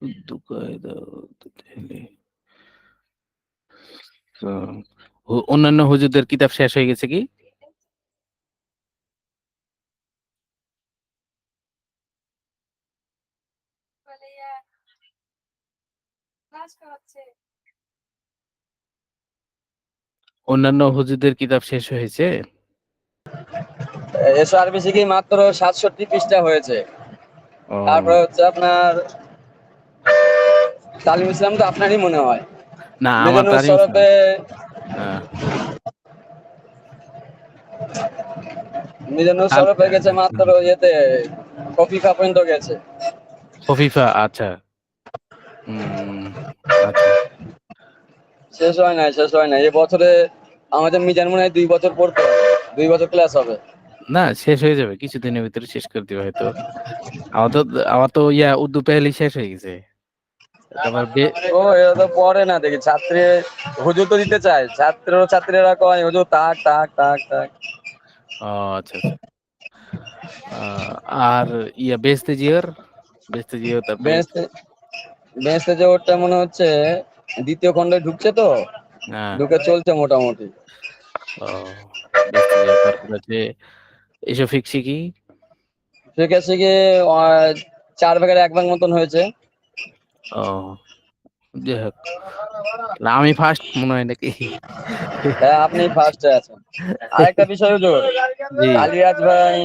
উর্দু কায়দা তাহলে তো অন্যান্য হুজুরদের কিতাব শেষ হয়ে গেছে কি? অন্যান্য হুজুরদের কিতাব শেষ হয়েছে? এসআরবিসি কি মাত্র 67 পৃষ্ঠা হয়েছে। ও তারপরে হচ্ছে আপনার তালিম ইসলাম তো আপনারই মনে হয়। না, আমার মিজানুর তারিম ইসলাম। সরফে হ্যাঁ, মিজানুর সরফে গেছে মাত্র ইয়েতে কফিফা পর্যন্ত গেছে। খফিফা, আচ্ছা। হুম, আচ্ছা। শেষ হয় নাই, শেষ হয় নাই। এবছরে আমাদের মিজান মনে হয় 2 বছর পড়তে হবে, 2 বছর ক্লাস হবে। না, শেষ হয়ে যাবে কিছুদিনের ভিতরে, শেষ করে দিবে হয়তো। আমার তো আমার তো উর্দু পেহলি শেষ হয়ে গেছে। তারপর ও এরা তো পড়ে না দেখি, ছাত্রী হুজুর তো দিতে চায়, ছাত্রীরা কয় হুজুর তাক তাক তাক তাক। ও আচ্ছা আচ্ছা। আর বেহেশতে জিয়র, বেহেশতে জিয়র তারপরে। বেহেশতে বেহেশতে যে ওটা মনে হচ্ছে দ্বিতীয় খণ্ডে ঢুকছে তো, হ্যাঁ। ঢুকে চলছে মোটামুটি। ও, বেহেশতে জিয়র তারপরে হচ্ছে এসব ফিক্সি কি? ঠিক আছে গিয়ে 4 ভাগের 1 ভাগ মতন হয়েছে। ও, যাই হোক, না, আমি ফার্স্ট মনে হয় নাকি? হ্যাঁ আপনি ফার্স্টে আছেন। আরেকটা বিষয় হুজুর, জি আলিরাজ ভাই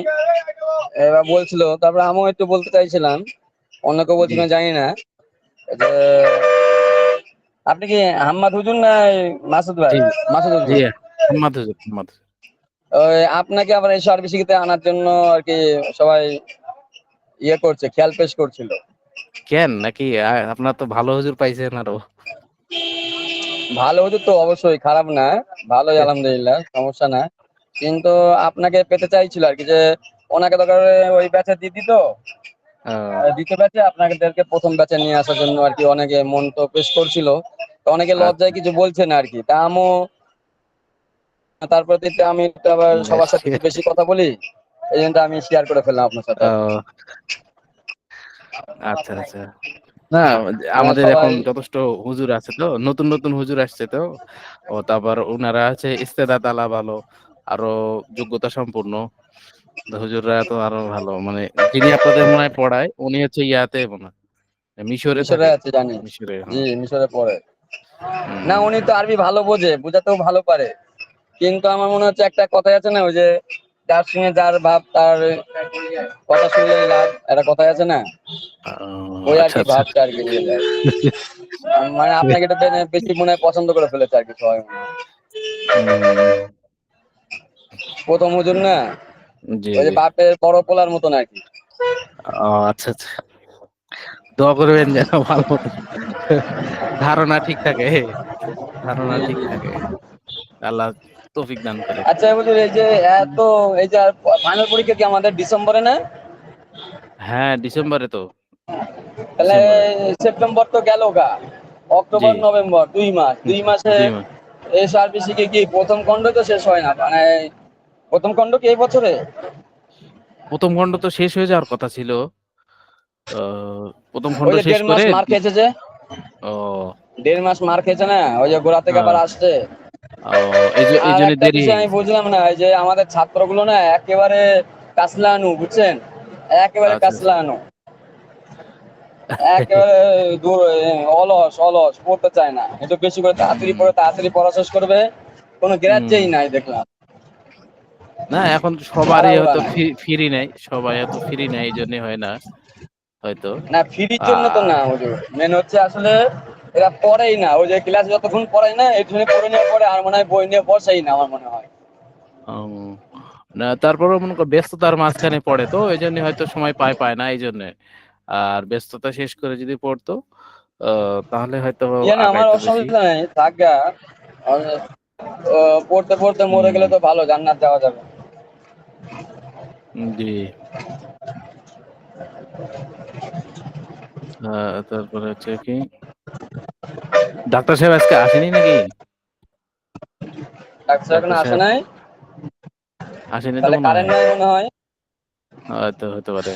এবার বলছিল, তারপরে আমিও একটু বলতে চাইছিলাম, অন্য কেউ জি বলছিল জানি না, যে আপনি কি হাম্মাদ হুজুর না মাসুদ ভাই? জি মাসুদ জি, হুজুর। মোহাম্মদ হুজুর, মোহাম্মদ হুজুর। ওই আপনাকে আবার এই সার্ভিসিতে আনার জন্য আর কি সবাই ইয়ে করছে, খেয়াল পেশ করছিল। কেন নাকি আপনার তো ভালো হুজুর পাইছেন আরো। ভালো হুজুর তো অবশ্যই, খারাপ না, ভালোই আলহামদুলিল্লাহ, সমস্যা না। কিন্তু আপনাকে পেতে চাইছিল আর কি, যে ওনাকে দরকার হলে ওই ব্যাচে দিয়ে দিত, দ্বিতীয় ব্যাচে আপনাদেরকে প্রথম ব্যাচে নিয়ে আসার জন্য আর কি অনেকে মন তো পেশ করছিল। তো অনেকে লজ্জায় আচ্ছা। কিছু বলছে না আর কি, তা আমিও তারপর থেকে আমি একটু আবার সবার সাথে একটু বেশি কথা বলি, এই জন্য আমি শেয়ার করে ফেললাম আপনার সাথে আর কি। ও, আচ্ছা আচ্ছা। না, মানে আমাদের সবাই এখন যথেষ্ট হুজুর আছে তো, নতুন নতুন হুজুর আসছে তো। ও তারপর ওনারা আছে ইস্তেদাত আলা ভালো, আরো যোগ্যতা সম্পূর্ণ। তো হুজুররা তো আরো ভালো, মানে যিনি আপনাদের মনে হয় পড়ায় উনি হচ্ছে মনে হয় মিশরে মিশরে থাকে। আছে জানি। মিশরে, জি হ্যাঁ। মিশরে পড়ে। না হম। উনি তো আরবি ভালো বোঝে, বোঝাতেও ভালো পারে, কিন্তু আমার মনে হচ্ছে একটা কথাই আছে না, ওই যে যার সঙ্গে যার ভাব তার কথা শুনলেই লাভ, একটা কথাই আছে না, ওই আর আচ্ছা কি আচ্ছা। ভাবটা আর কি নিয়ে যায়। মানে আপনাকে এটা বেশি মনে হয় পছন্দ করে ফেলেছে আর কি সবাই মনে হয়। হম। প্রথম হুজুর না, জি ওই যে জি। বাপের বড় পোলার মতন আর কি। ও আচ্ছা আচ্ছা। দোয়া করবেন যেন ভালো মতো ধারণা ঠিক থাকে, ধারণা ঠিক থাকে। আল্লাহ তৌফিক দান করে। আচ্ছা হুজুর, এই যে এত, এই যে ফাইনাল পরীক্ষা কি আমাদের ডিসেম্বরে না? হ্যাঁ, ডিসেম্বরে তো, তাহলে ডিসেম্বরে। সেপ্টেম্বর তো গেল গা, জি, অক্টোবর নভেম্বর 2 মাস, 2 মাসে 2 মাস। এই সার্ভিসিং কি প্রথম খণ্ড তো শেষ হয় না মানে, প্রথম খণ্ড কি এই বছরে? প্রথম খণ্ড তো শেষ হয়ে যাওয়ার কথা ছিল। আহ, প্রথম ওই খণ্ড যে শেষ 1.5 মাস করে মার খেয়েছে যে, ও 1.5 মাস মার খেয়েছে না, ওই যে গোড়া থেকে আবার হ্যাঁ, আসছে। ও এই আর জন্য একটা দেরি বিষয় হয়ে আমি গেছে। বুঝলাম না, এই যে আমাদের ছাত্রগুলো না একেবারে কাসলানু, বুঝছেন, একেবারে আচ্ছা আচ্ছা। কাসলানু, একেবারে দূর, অলস অলস, পড়তে চায় না, একটু বেশি করে তাড়াতাড়ি হুম পড়ে তাড়াতাড়ি পড়া শেষ করবে, কোনো হুম। গ্রাহ্যেই নাই দেখলাম। না, এখন সবারই তাড়াহুড়া হয়তো নাই। ফ্রি নেই, সবাই হয়তো ফ্রি নেই, এই জন্য হয় না হয়তো। না ফ্রির জন্য তো আহ না হুজুর, মেন হচ্ছে আসলে এরা পড়েই না, ওই যে ক্লাস যতক্ষণ পড়াই না একটু পড়ে নেওয়ার পরে আর মনে হয় বই নিয়ে বসেই না আমার মনে হয়। উম, না, তারপরেও মনে করো ব্যস্ততার মাঝখানে পড়ে তো এই জন্য হয়তো সময় পায় না এই জন্য। আর ব্যস্ততা শেষ করে যদি পড়তো তাহলে হয়তো ইয়ে না, আমার আগাইতো বেশি। অসুবিধা নেই, থাকা পড়তে পড়তে মরে হুম। গেলে তো ভালো, জান্নাত যাওয়া যাবে। জি। তারপরে হচ্ছে কি, ডাক্তার সাহেব আজকে আসেনি নাকি? ডাক্তার এখন ডাক্তার আসে সাহেব, নাই। আসেনি তো তাহলে মনে হয়। কারেন্ট নাই মনে হয়। হয়তো হতে পারে।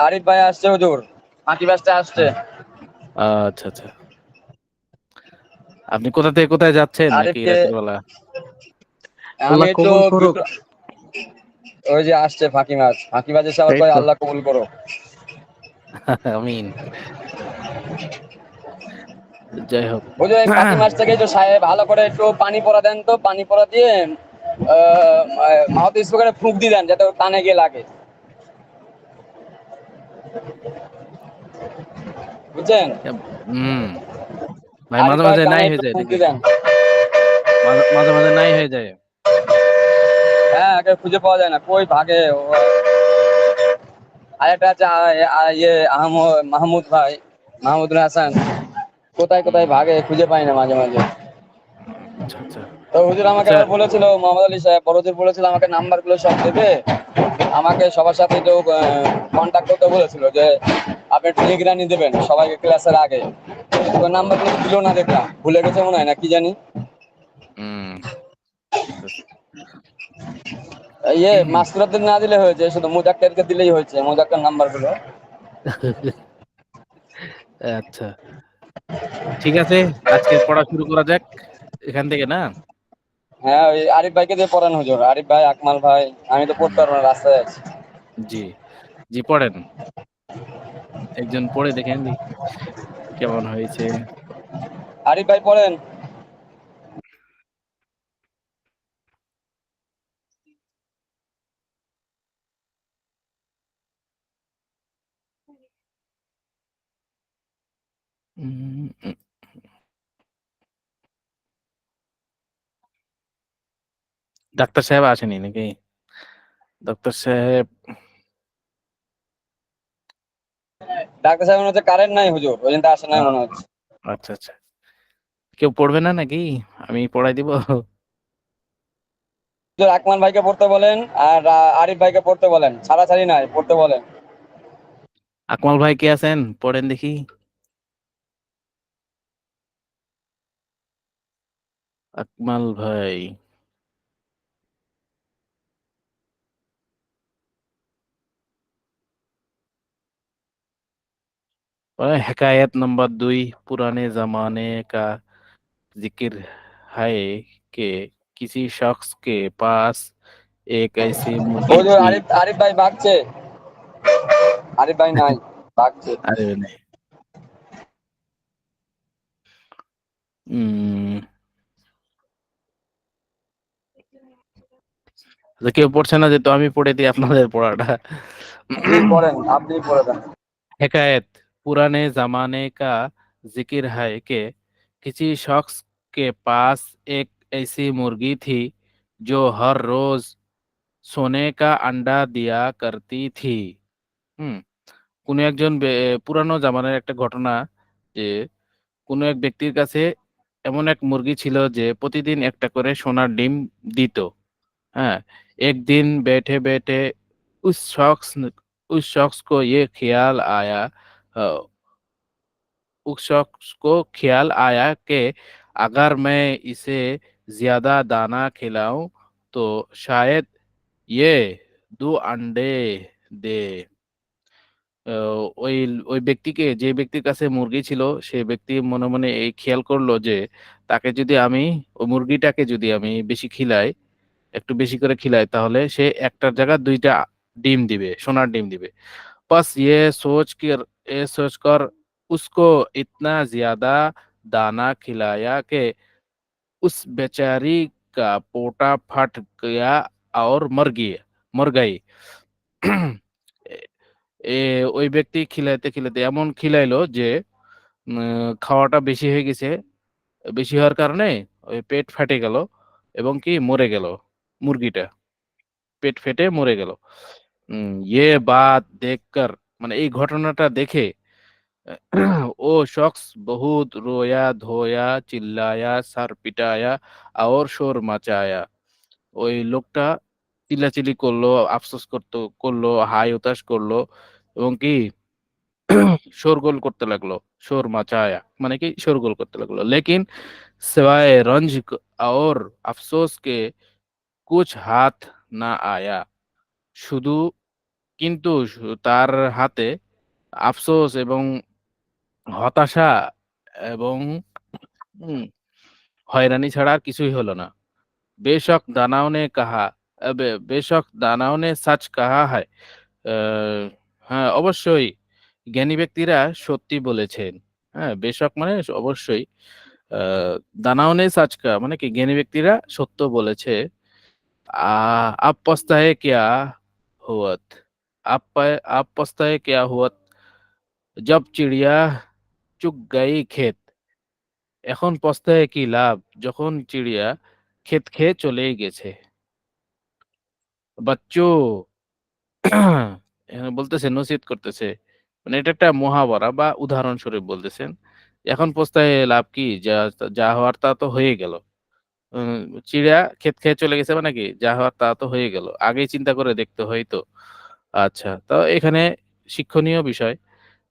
আরিফ ভাই আসছে হুজুর, ফাঁকি বাজতে আসছে। আচ্ছা আচ্ছা। আপনি কোথা থেকে কোথায় যাচ্ছেন নাকি আরিফকে রাতের বেলা? আমি আল্লাহ তো কবুল করুক। ওই যে আসছে ফাঁকিবাজ, ফাঁকিবাজ এসে আবার এই কয় তো। আল্লাহ কবুল করো। আমিন। যাই হোক। ওই যে ওই ফাঁকি মাছটাকে একটু সাহেব ভালো করে একটু পানি পড়া দেন তো, পানি পড়া দিয়ে মাহত স্পোকারে ফুঁক দিয়ে দেন যাতে ওর কানে গিয়ে লাগে, বুঝছেন? হুম। ভাই আরিফ মাঝে ভাইয়ের মাঝে কানে নাই একটু হয়ে যায় ফুঁক নাকি? দিয়ে দেন। মাঝে মাঝে নাই হয়ে যায়। হ্যাঁ, একে খুঁজে পাওয়া যায় না, কই ভাগে ও। আরেকটা আছে ইয়ে মাহমুদ ভাই, মাহমুদুল হাসান, কোথায় কোথায় হুম। ভাগে, খুঁজে পাই না মাঝে মাঝে। আচ্ছা আচ্ছা। তো হুজুর আমাকে আচ্ছা। আবার বলেছিল, মোহাম্মদ আলী সাহেব বড় হুজুর বলেছিল আমাকে নাম্বার গুলো সব দেবে, আমাকে সবার সাথে একটু কন্ট্যাক্ট করতে বলেছিল যে আপনি একটু নিগরানি দেবেন সবাইকে ক্লাসের আগে। তো নাম্বার গুলো দিল না, দেখলাম ভুলে গেছে মনে হয়, না কি জানি। হুম। ইয়ে মাসকুরাদের না দিলে হয়েছে, শুধু মুজাক্কেরকে দিলেই হয়েছে, মুজাক্কের নাম্বার গুলো। আচ্ছা, ঠিক আছে। আজকে পড়া শুরু করা যাক এখান থেকে, না? হ্যাঁ, ওই আরিফ ভাইকে দিয়ে পড়ান হুজুর, আরিফ ভাই, আকমাল ভাই। আমি তো পড়তে হুম। পারবো না, রাস্তায় আছি। জি। জি পড়েন। একজন পড়ে দেখেন দি কেমন হয়েছে। আরিফ ভাই পড়েন। উম, উম, ডাক্তার সাহেব আসেনি নাকি? ডাক্তার সাহেব। ডাক্তার সাহেব মনে হচ্ছে কারেন্ট নাই হুজুর, ওই জন্য আসে নাই আহ, মনে হচ্ছে। আচ্ছা আচ্ছা। কেউ পড়বে না নাকি? আমি পড়াই দিব। হুজুর আকমাল ভাইকে পড়তে বলেন, আর আরিফ ভাইকে পড়তে বলেন, ছাড়াছাড়ি নাই, পড়তে বলেন। আকমাল ভাই কে আছেন? পড়েন দেখি। আকমাল ভাই। हिकायत नंबर 2। पुराने जमाने का जिक्र है कि किसी शख्स के पास एक ऐसी मुर्गी হুজুর थी। আরিফ আরিফ ভাই ভাগছে, আরিফ ভাই নাই, ভাগছে। अरे नहीं। हम्म, তো কেউ পড়ছে না, যে তো আমি পড়ে দিই আপনাদের পড়াটা। জি পড়েন, আপনি পড়ে দেন। हिकायत। पुराने जमाने का जिक्र है कि किसी शख्स के पास एक ऐसी मुर्गी थी जो हर रोज सोने का अंडा दिया करती थी। হুম। কোন একজন পুরানো জামানার একটা ঘটনা, যে কোন এক ব্যক্তির কাছে এমন এক মুরগি ছিল যে প্রতিদিন একটা করে সোনার ডিম দিত। हाँ। एक दिन बैठे बैठे उस शख्स उस शख्स को ये ख्याल आया अ, उस शख्स को ख्याल आया कि अगर मैं इसे ज्यादा दाना खिलाऊं तो शायद ये 2 अंडे दे। ওই ওই ব্যক্তিকে, যে ব্যক্তির কাছে মুরগি ছিল, সে ব্যক্তি মনে মনে এই খেয়াল করলো যে তাকে যদি আমি, ওই মুরগিটাকে যদি আমি বেশি খিলাই, একটু বেশি করে খিলাই, তাহলে সে একটার জায়গায় 2টা ডিম দিবে, সোনার ডিম দিবে। बस ये सोचकर उसको इतना ज्यादा दाना खिलाया कि उस बेचारी का पोटा फट गया और मर गई। ওই ব্যক্তি খিলাইতে খিলাইতে এমন খিলাইলো যে খাওয়াটা বেশি হয়ে গেছে। বেশি হওয়ার কারণে ওই পেট ফেটে গেল এবং কি মরে গেল মুরগিটা। পেট ফেটে মরে গেল। ये बात देखकर, মানে এই ঘটনাটা দেখে वो शख्स बहुत रोया धोया, चिल्लाया, सर पिटाया और शोर मचाया। ওই লোকটা চিল্লাচিল্লি করলো, আফসোস করলো, হাই উতাশ করলো এবং কি शोरगुल करते लगलो। शोर मचाया माने कि शोरगुल करते लगलो, लेकिन सिवाय रंज और अफसोस के কুছ হাত না আয়া, শুধু কিন্তু তার হাতে আফসোস এবং হতাশা এবং হয়রানি ছাড়া আর কিছুই হলো না। बेशक दानव ने कहा, बेशक दानव ने सच कहा है। হ্যাঁ, অবশ্যই জ্ঞানী ব্যক্তিরা সত্যি বলেছেন। হ্যাঁ, বেশক মানে অবশ্যই। আ দানাও ने सच कहा মানে কি জ্ঞানী ব্যক্তিরা সত্য বলেছে। आप पछताए क्या हुआत? आप पछताए क्या हुआत? जब चिड़िया चुग गई खेत। এখন পস্তায় কি লাভ যখন চিড়িয়া ক্ষেত খেয়ে চলেই গেছে। বাচ্চু এখানে বলতেছে নসিহত করতেছে। মানে এটা একটা মুহাওয়ারা বা উদাহরণস্বরূপ বলতেছেন। এখন পস্তায় লাভ কি? যা হওয়ার তা তো হয়ে গেল। উম চিড়িয়া ক্ষেত খেয়ে চলে গেছে মানে কি? যা হওয়ার তা তো হয়ে গেল। আগেই চিন্তা করে দেখতে হইতো। আচ্ছা, তো এখানে শিক্ষণীয় বিষয়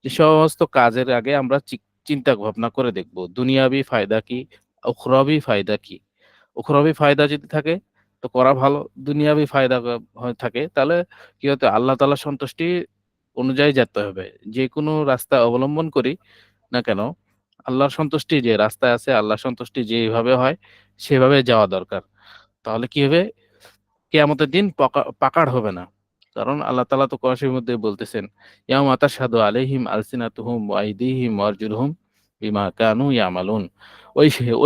যে সমস্ত কাজের আগে আমরা চিন্তা ভাবনা করে দেখব। দুনিয়াবি ফায়দা কি? উখরাবি ফায়দা কি? উখরাবি ফায়দা যদি থাকে তো করা ভালো। দুনিয়াবি ফায়দা থাকে তাহলে কি হতো আল্লাহ তাআলার সন্তুষ্টি অনুযায়ী যেতে হবে। যেকোনো রাস্তা অবলম্বন করি না কেন, আল্লাহর সন্তুষ্টি যে রাস্তায় আছে, আল্লাহর সন্তুষ্টি যেভাবে হয় সেভাবে যাওয়া দরকার। তাহলে কি হবে? কিয়ামতের দিন পাকাড় হবে না। কারণ আল্লাহ তাআলা তো কোরআনের মধ্যে বলতেছেন, ইয়াউমা তাশহাদু আলাইহিম আলসিনাতুহুম ওয়া আইদিহিম ওয়া আরজুলুহুম বিমা কানু ইয়ামালুন।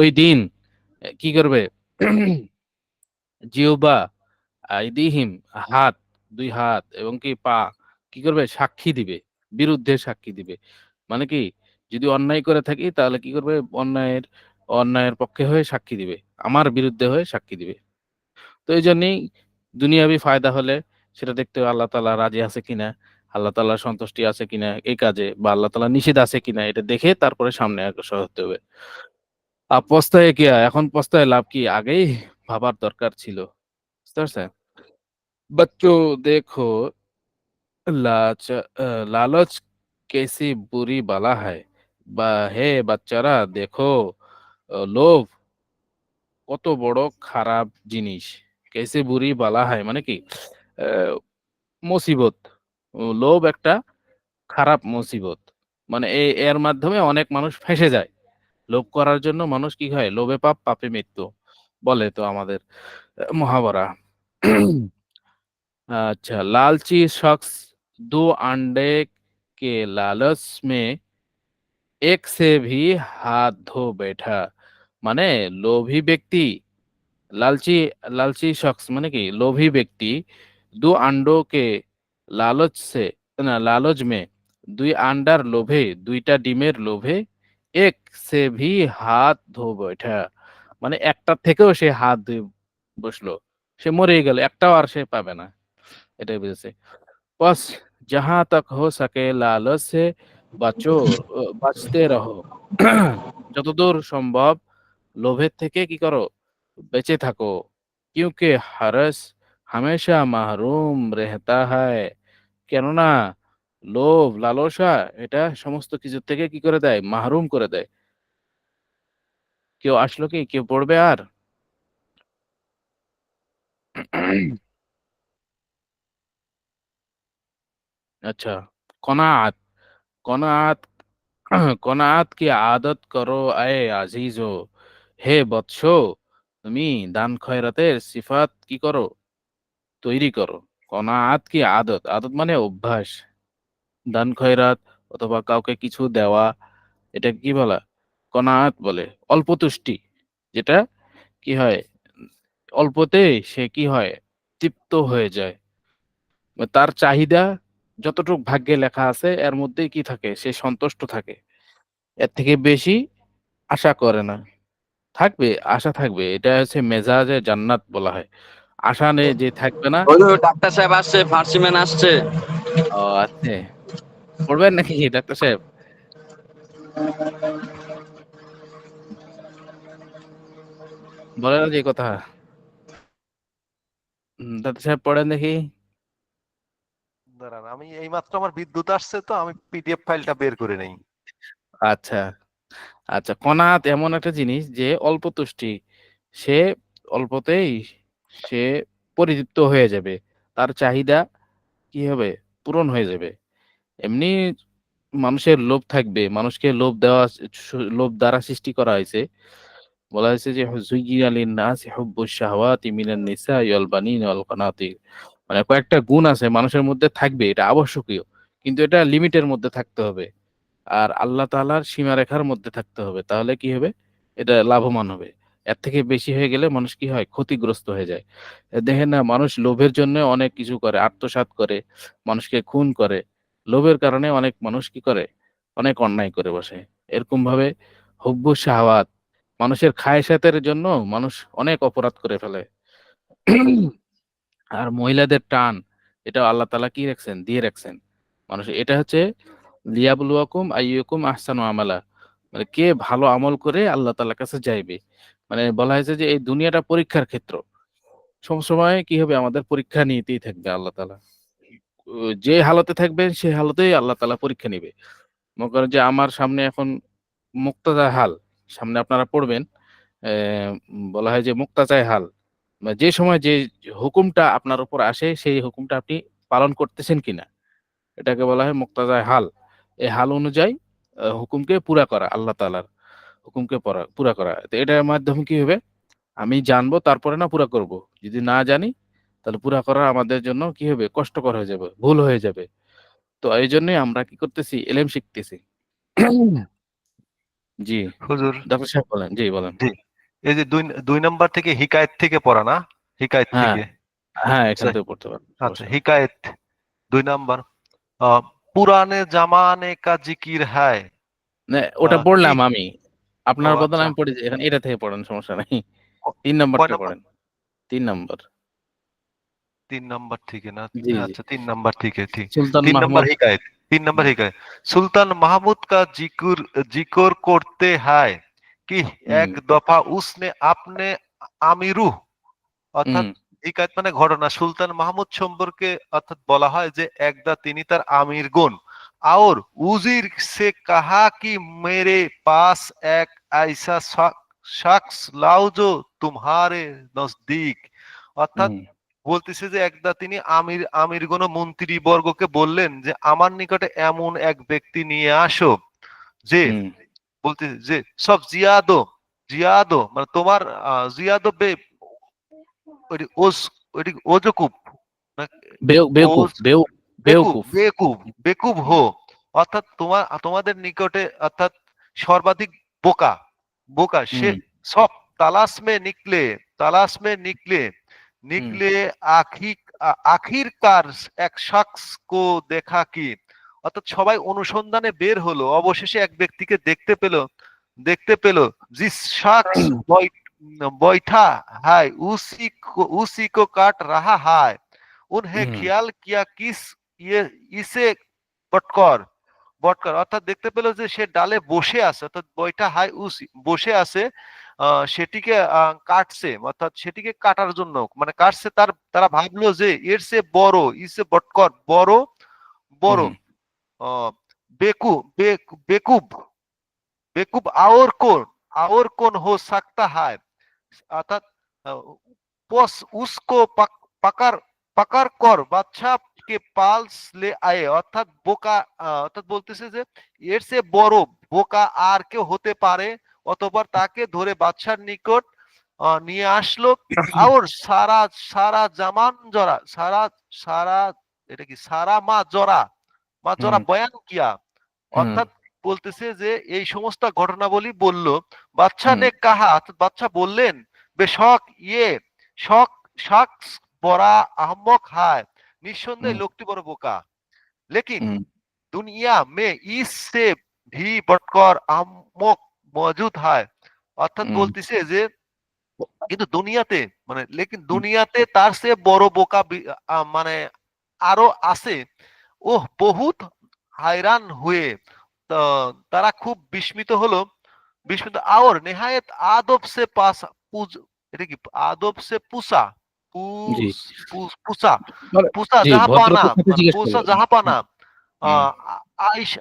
ওই দিন কি করবে? জিহ্বা, আইদিহিম হাত, ২ হাত এবং কি পা কি করবে? সাক্ষী দিবে। বিরুদ্ধে সাক্ষী দিবে। মানে কি? যদি অন্যায় করে থাকি তাহলে কি করবে? অন্যায়ের পক্ষে হয়ে সাক্ষী দিবে। আমার বিরুদ্ধে হয়ে সাক্ষী দিবে। তো এইজন্যেই দুনিয়াবি ফায়দা হলে সেটা দেখতে হবে আল্লাহ তাআলা রাজি আছে কিনা, আল্লাহ তাআলার সন্তুষ্টি আছে কিনা এই কাজে বা আল্লাহ তাআলার নিষেধ আছে কিনা এটা দেখে তারপরে সামনে অগ্রসর হতে হবে। পস্তায় কিয়া? এখন পস্তায় লাভ কি? আগেই ভাবার দরকার ছিল। বুঝতে পারছেন? बच्चों देखो लालच कैसी बुरी बला है হে বাচ্চারা দেখো লোভ কত বড় খারাপ জিনিস। कैसे बुरी বালা है মানে কি মুসিবত। লোভ একটা খারাপ মুসিবত। মানে এর মাধ্যমে অনেক মানুষ ফেঁসে যায়। লোভ করার জন্য মানুষ কি হয়? লোভে পাপ, পাপে মৃত্যু। বলে তো আমাদের মহাভারা। अच्छा, लालची शख्स 2 अंडे के लालच में एक से भी हाथ धो बैठा। মানে লোভী ব্যক্তি লাलची लालची शख्स মানে কি লোভী ব্যক্তি 2 अंडों के लालच से না लालच में 2 আন্ডার লোভে ২ টা ডিমের লোভে এক সে ভি হাত ধো বৈঠা। মানে একটার থেকেও সে হাত ধুয়ে বসলো। সে মরেই গেল। একটাও আর সে পাবে না। এটাই বুঝেছে। बस जहाँ तक हो सके लालच से বাঁচতে রহো। যতদূর সম্ভব লোভের থেকে কি করো? বেঁচে থাকো। क्योंकि हरस हमेशा महरूम रहता है। কেননা লোভ, লালসা এটা সমস্ত কিছুর থেকে কি করে দেয়? মাহরুম করে দেয়। কেউ আসলো কি? কেউ পড়বে আর? अच्छा, কনাআত। কনাআত কনাআত কি আদত করো এ আজিজো। হে বৎস, তুমি দান খয়রাতের সিফাত কি করো? তৈরি করো। কনাআত কি আদত। আদত মানে অভ্যাস। দান খয়রাত অথবা কাউকে কিছু দেওয়া এটাকে কি বলা? কনাআত বলে। অল্পতুষ্টি। যেটা কি হয়? অল্পতেই সে কি হয়? তৃপ্ত হয়ে যায়। তার চাহিদা যতটুক ভাগ্যে লেখা আছে এর মধ্যেই কি থাকে? সে সন্তুষ্ট থাকে। এর থেকে বেশি আশা করে না। থাকবে, আশা থাকবে। এটা হচ্ছে মেজাজে জান্নাত বলা হয়। আশা নেই যে থাকবে না। ওই যে ডাক্তার সাহেব আসছে, ফার্সি ম্যান আসছে। ও আছে। পড়বেন নাকি ডাক্তার সাহেব? বলেন না যে কথা। ডাক্তার সাহেব পড়েন দেখি। দাঁড়ান, আমি এইমাত্র আমার বিদ্যুৎ আসছে তো আমি পিডিএফ ফাইলটা বের করে নেই। আচ্ছা, আচ্ছা। কনাত এমন একটা জিনিস যে অল্প তুষ্টি। সে অল্পতেই সে পরিতৃপ্ত হয়ে যাবে, তার চাহিদা কি হবে, পূরণ হয়ে যাবে। এমনি মানুষের লোভ থাকবে, মানুষকে লোভ দেওয়া, লোভ দ্বারা সৃষ্টি করা হয়েছে। বলা হয়েছে যে যুয়্যিনা লিন-নাসি হুব্বুশ শাহাওয়াতি মিনান নিসাই ওয়াল বানিনা ওয়াল কানাতির, মানে কয়েকটা গুণ আছে মানুষের মধ্যে থাকবে, এটা আবশ্যকীয়, কিন্তু এটা লিমিটের মধ্যে থাকতে হবে আর আল্লাহ তাআলার সীমারেখার মধ্যে থাকতে হবে, তাহলে কি হবে, এটা লাভবান হবে। এর থেকে বেশি হয়ে গেলে মানুষ কি হয়, ক্ষতিগ্রস্ত হয়ে যায়। দেখেন না, মানুষ লোভের জন্য অনেক কিছু করে, আত্মসাৎ করে, মানুষকে খুন করে, লোভের কারণে অনেক মানুষ কি করে, অনেক অন্যায় করে বসে। এরকম ভাবে হুব্বু শাহাওয়াত, মানুষের খায়সাতের জন্য মানুষ অনেক অপরাধ করে ফেলে। আর মহিলাদের টান, এটা আল্লাহ তাআলা কি রাখছেন, দিয়ে রাখছেন। মানুষ এটা হচ্ছে লিয়াবলুয়াকুম আইয়ুকুম আহসানু আমালা, মানে কে ভালো আমল করে আল্লাহ তাআলার কাছে যাইবে। মানে বলা হয়েছে যে এই দুনিয়াটা পরীক্ষার ক্ষেত্র, সবসময় কি হবে, আমাদের পরীক্ষা নিতেই থাকবে আল্লাহ তাআলা। যে হালতে থাকবেন সেই হালতেই আল্লাহ তাআলা পরীক্ষা নিবে। মনে করেন যে আমার সামনে এখন মুক্তাদা হাল, সামনে আপনারা পড়বেন, বলা হয় যে মুক্তাজায় হাল, মানে যে সময় যে হুকুমটা আপনার উপর আসে সেই হুকুমটা আপনি পালন করতেছেন কিনা, এটাকে বলা হয় মুক্তাজায় হাল। এই হাল অনুযায়ী হুকুমকে পুরা করা, আল্লাহ তাআলার হুকুমকে পুরা করা। তো এটার মাধ্যমে কি হবে, আমি জানবো তারপরে না পুরা করব। যদি না জানি তাহলে পুরা করা আমাদের জন্য কি হবে, কষ্টকর হয়ে যাবে, ভুল হয়ে যাবে। তো এইজন্যই আমরা কি করতেছি, ইলম শিখতেছি। জি, হুজুর। ডাক্তার সাহেব বলেন। জি, বলেন। জি, এই যে দুই দুই নাম্বার থেকে হিকায়েত থেকে পড়া না, হিকায়েত হ্যাঁ, থেকে। হ্যাঁ, এখান আচ্ছা, থেকে পড়তে পারেন, আচ্ছা, সমস্যা নেই। হিকায়েত 2 নাম্বার। পুরানে জামানে কা জিকির হ্যায়। না, ওটা কি? পড়লাম আমি। ও আপনার বদলে আচ্ছা। আমি পড়েছি। এখন এটা থেকে পড়েন, সমস্যা নাই। ক- ৩ কয় নাম্বারটা নাম্বার? পড়েন। ৩ নাম্বার। 3 নাম্বার থেকে না? জি, জি। আচ্ছা, 3 নাম্বার থেকে ঠিক। সুলতান 3 নাম্বার মাহমুদ। হিকায়েত। 3 নাম্বার হুম, হিকায়েত। সুলতান মাহমুদ কা জিকুর জিকর করতে হয় কি হুম, এক দফা উসনে আপনে আমিরুহ, অর্থাৎ হুম, হিকায়েত মানে ঘটনা। সুলতান মাহমুদ সম্পর্কে অর্থাৎ বলা হয় যে একদা তিনি তার আমিরগণ और उजीर से कहा कि मेरे पास एक ऐसा शख्स लाओ जो तुम्हारे नजदीक, অর্থাৎ হুম, বলতেছে যে একদা তিনি আমিরগণ ও মন্ত্রী বর্গকে বললেন যে আমার নিকটে এমন এক ব্যক্তি নিয়ে আসো যে, হুম। বলতে যে সব জিয়াদো, জিয়াদো মানে তোমার জিয়াদো বে ওইটি ওজ, ওইটি ওজকুব না, বেওকুফ, ওজ বেকুব, বেওকুফ। বেকুব, বেকুব হুম, হো, অর্থাৎ তোমাদের নিকটে অর্থাৎ সর্বাধিক বোকা, বোকা সে হুম, সব তালাশ মে নিকলে, তালাশ মে নিকলে, হুম, নিকলে আখি আখিরকার এক শখস কো দেখা কি, অর্থাৎ সবাই অনুসন্ধানে বের হলো, অবশেষে এক ব্যক্তিকে দেখতে পেল जिस शख्स बैठा है उसी को काट रहा है, उन्हें হুম, ख्याल किया किस ये इसे বটকর, বটকর অর্থাৎ দেখতে পেল যে সে ডালে বসে আছে, অর্থাৎ বৈঠা হাই উসি বসে আছে, সেটিকে কাটছে, অর্থাৎ সেটিকে কাটার জন্য মানে কাটছে, তারা ভাবলো যে এর সে বড়, ইসে বটকর বড়, বড় হুম, আহ, বেকুব, बेवकूफ और कौन हो सकता है, अर्थात बस उसको पकड़ पकड़ कर बादशाह के पास ले आए, অর্থাৎ বোকা অর্থাৎ বলতেছে যে এর সে বড় বোকা আর কেউ হতে পারে, অতঃপর তাকে ধরে বাদশার নিকট নিয়ে আসলো। আর সারা সারা জামান জরা সারা সারা এটা কি সারা মা জরা হুম, বয়ান কিয়া, হুম, অর্থাৎ বলতেছে যে এই সমস্ত ঘটনাবলী বলল। বাদশাহ হুম, নে কাহা, অর্থাৎ বাদশাহ বললেন বেশক ইয়ে শক শখস বড়া আহমক হায়, হুম, নিঃসন্দেহে লোকটি বড় বোকা, লেকিন হুম, দুনিয়া মে इससे भी बढ़कर আহমক মজুদ হয়, অর্থাৎ হুম, বলতেছে যে কিন্তু দুনিয়াতে মানে লেকিন দুনিয়াতে তার সে বড় বোকা মানে আরো আছে। ওহ বহুত হায়রান হুয়ে, তো তারা খুব বিস্মিত হলো, বিস্মিত আর নেহায়েত আদব সে পাসা পুজ, এটা কি আদব সে পুসা, জি, পুসা, মানে পুসা জি, জাহাপানা ভদ্রতার সাথে মানে জিজ্ঞেস পুসা করলো। জাহাপানা হুম, আয়েশা,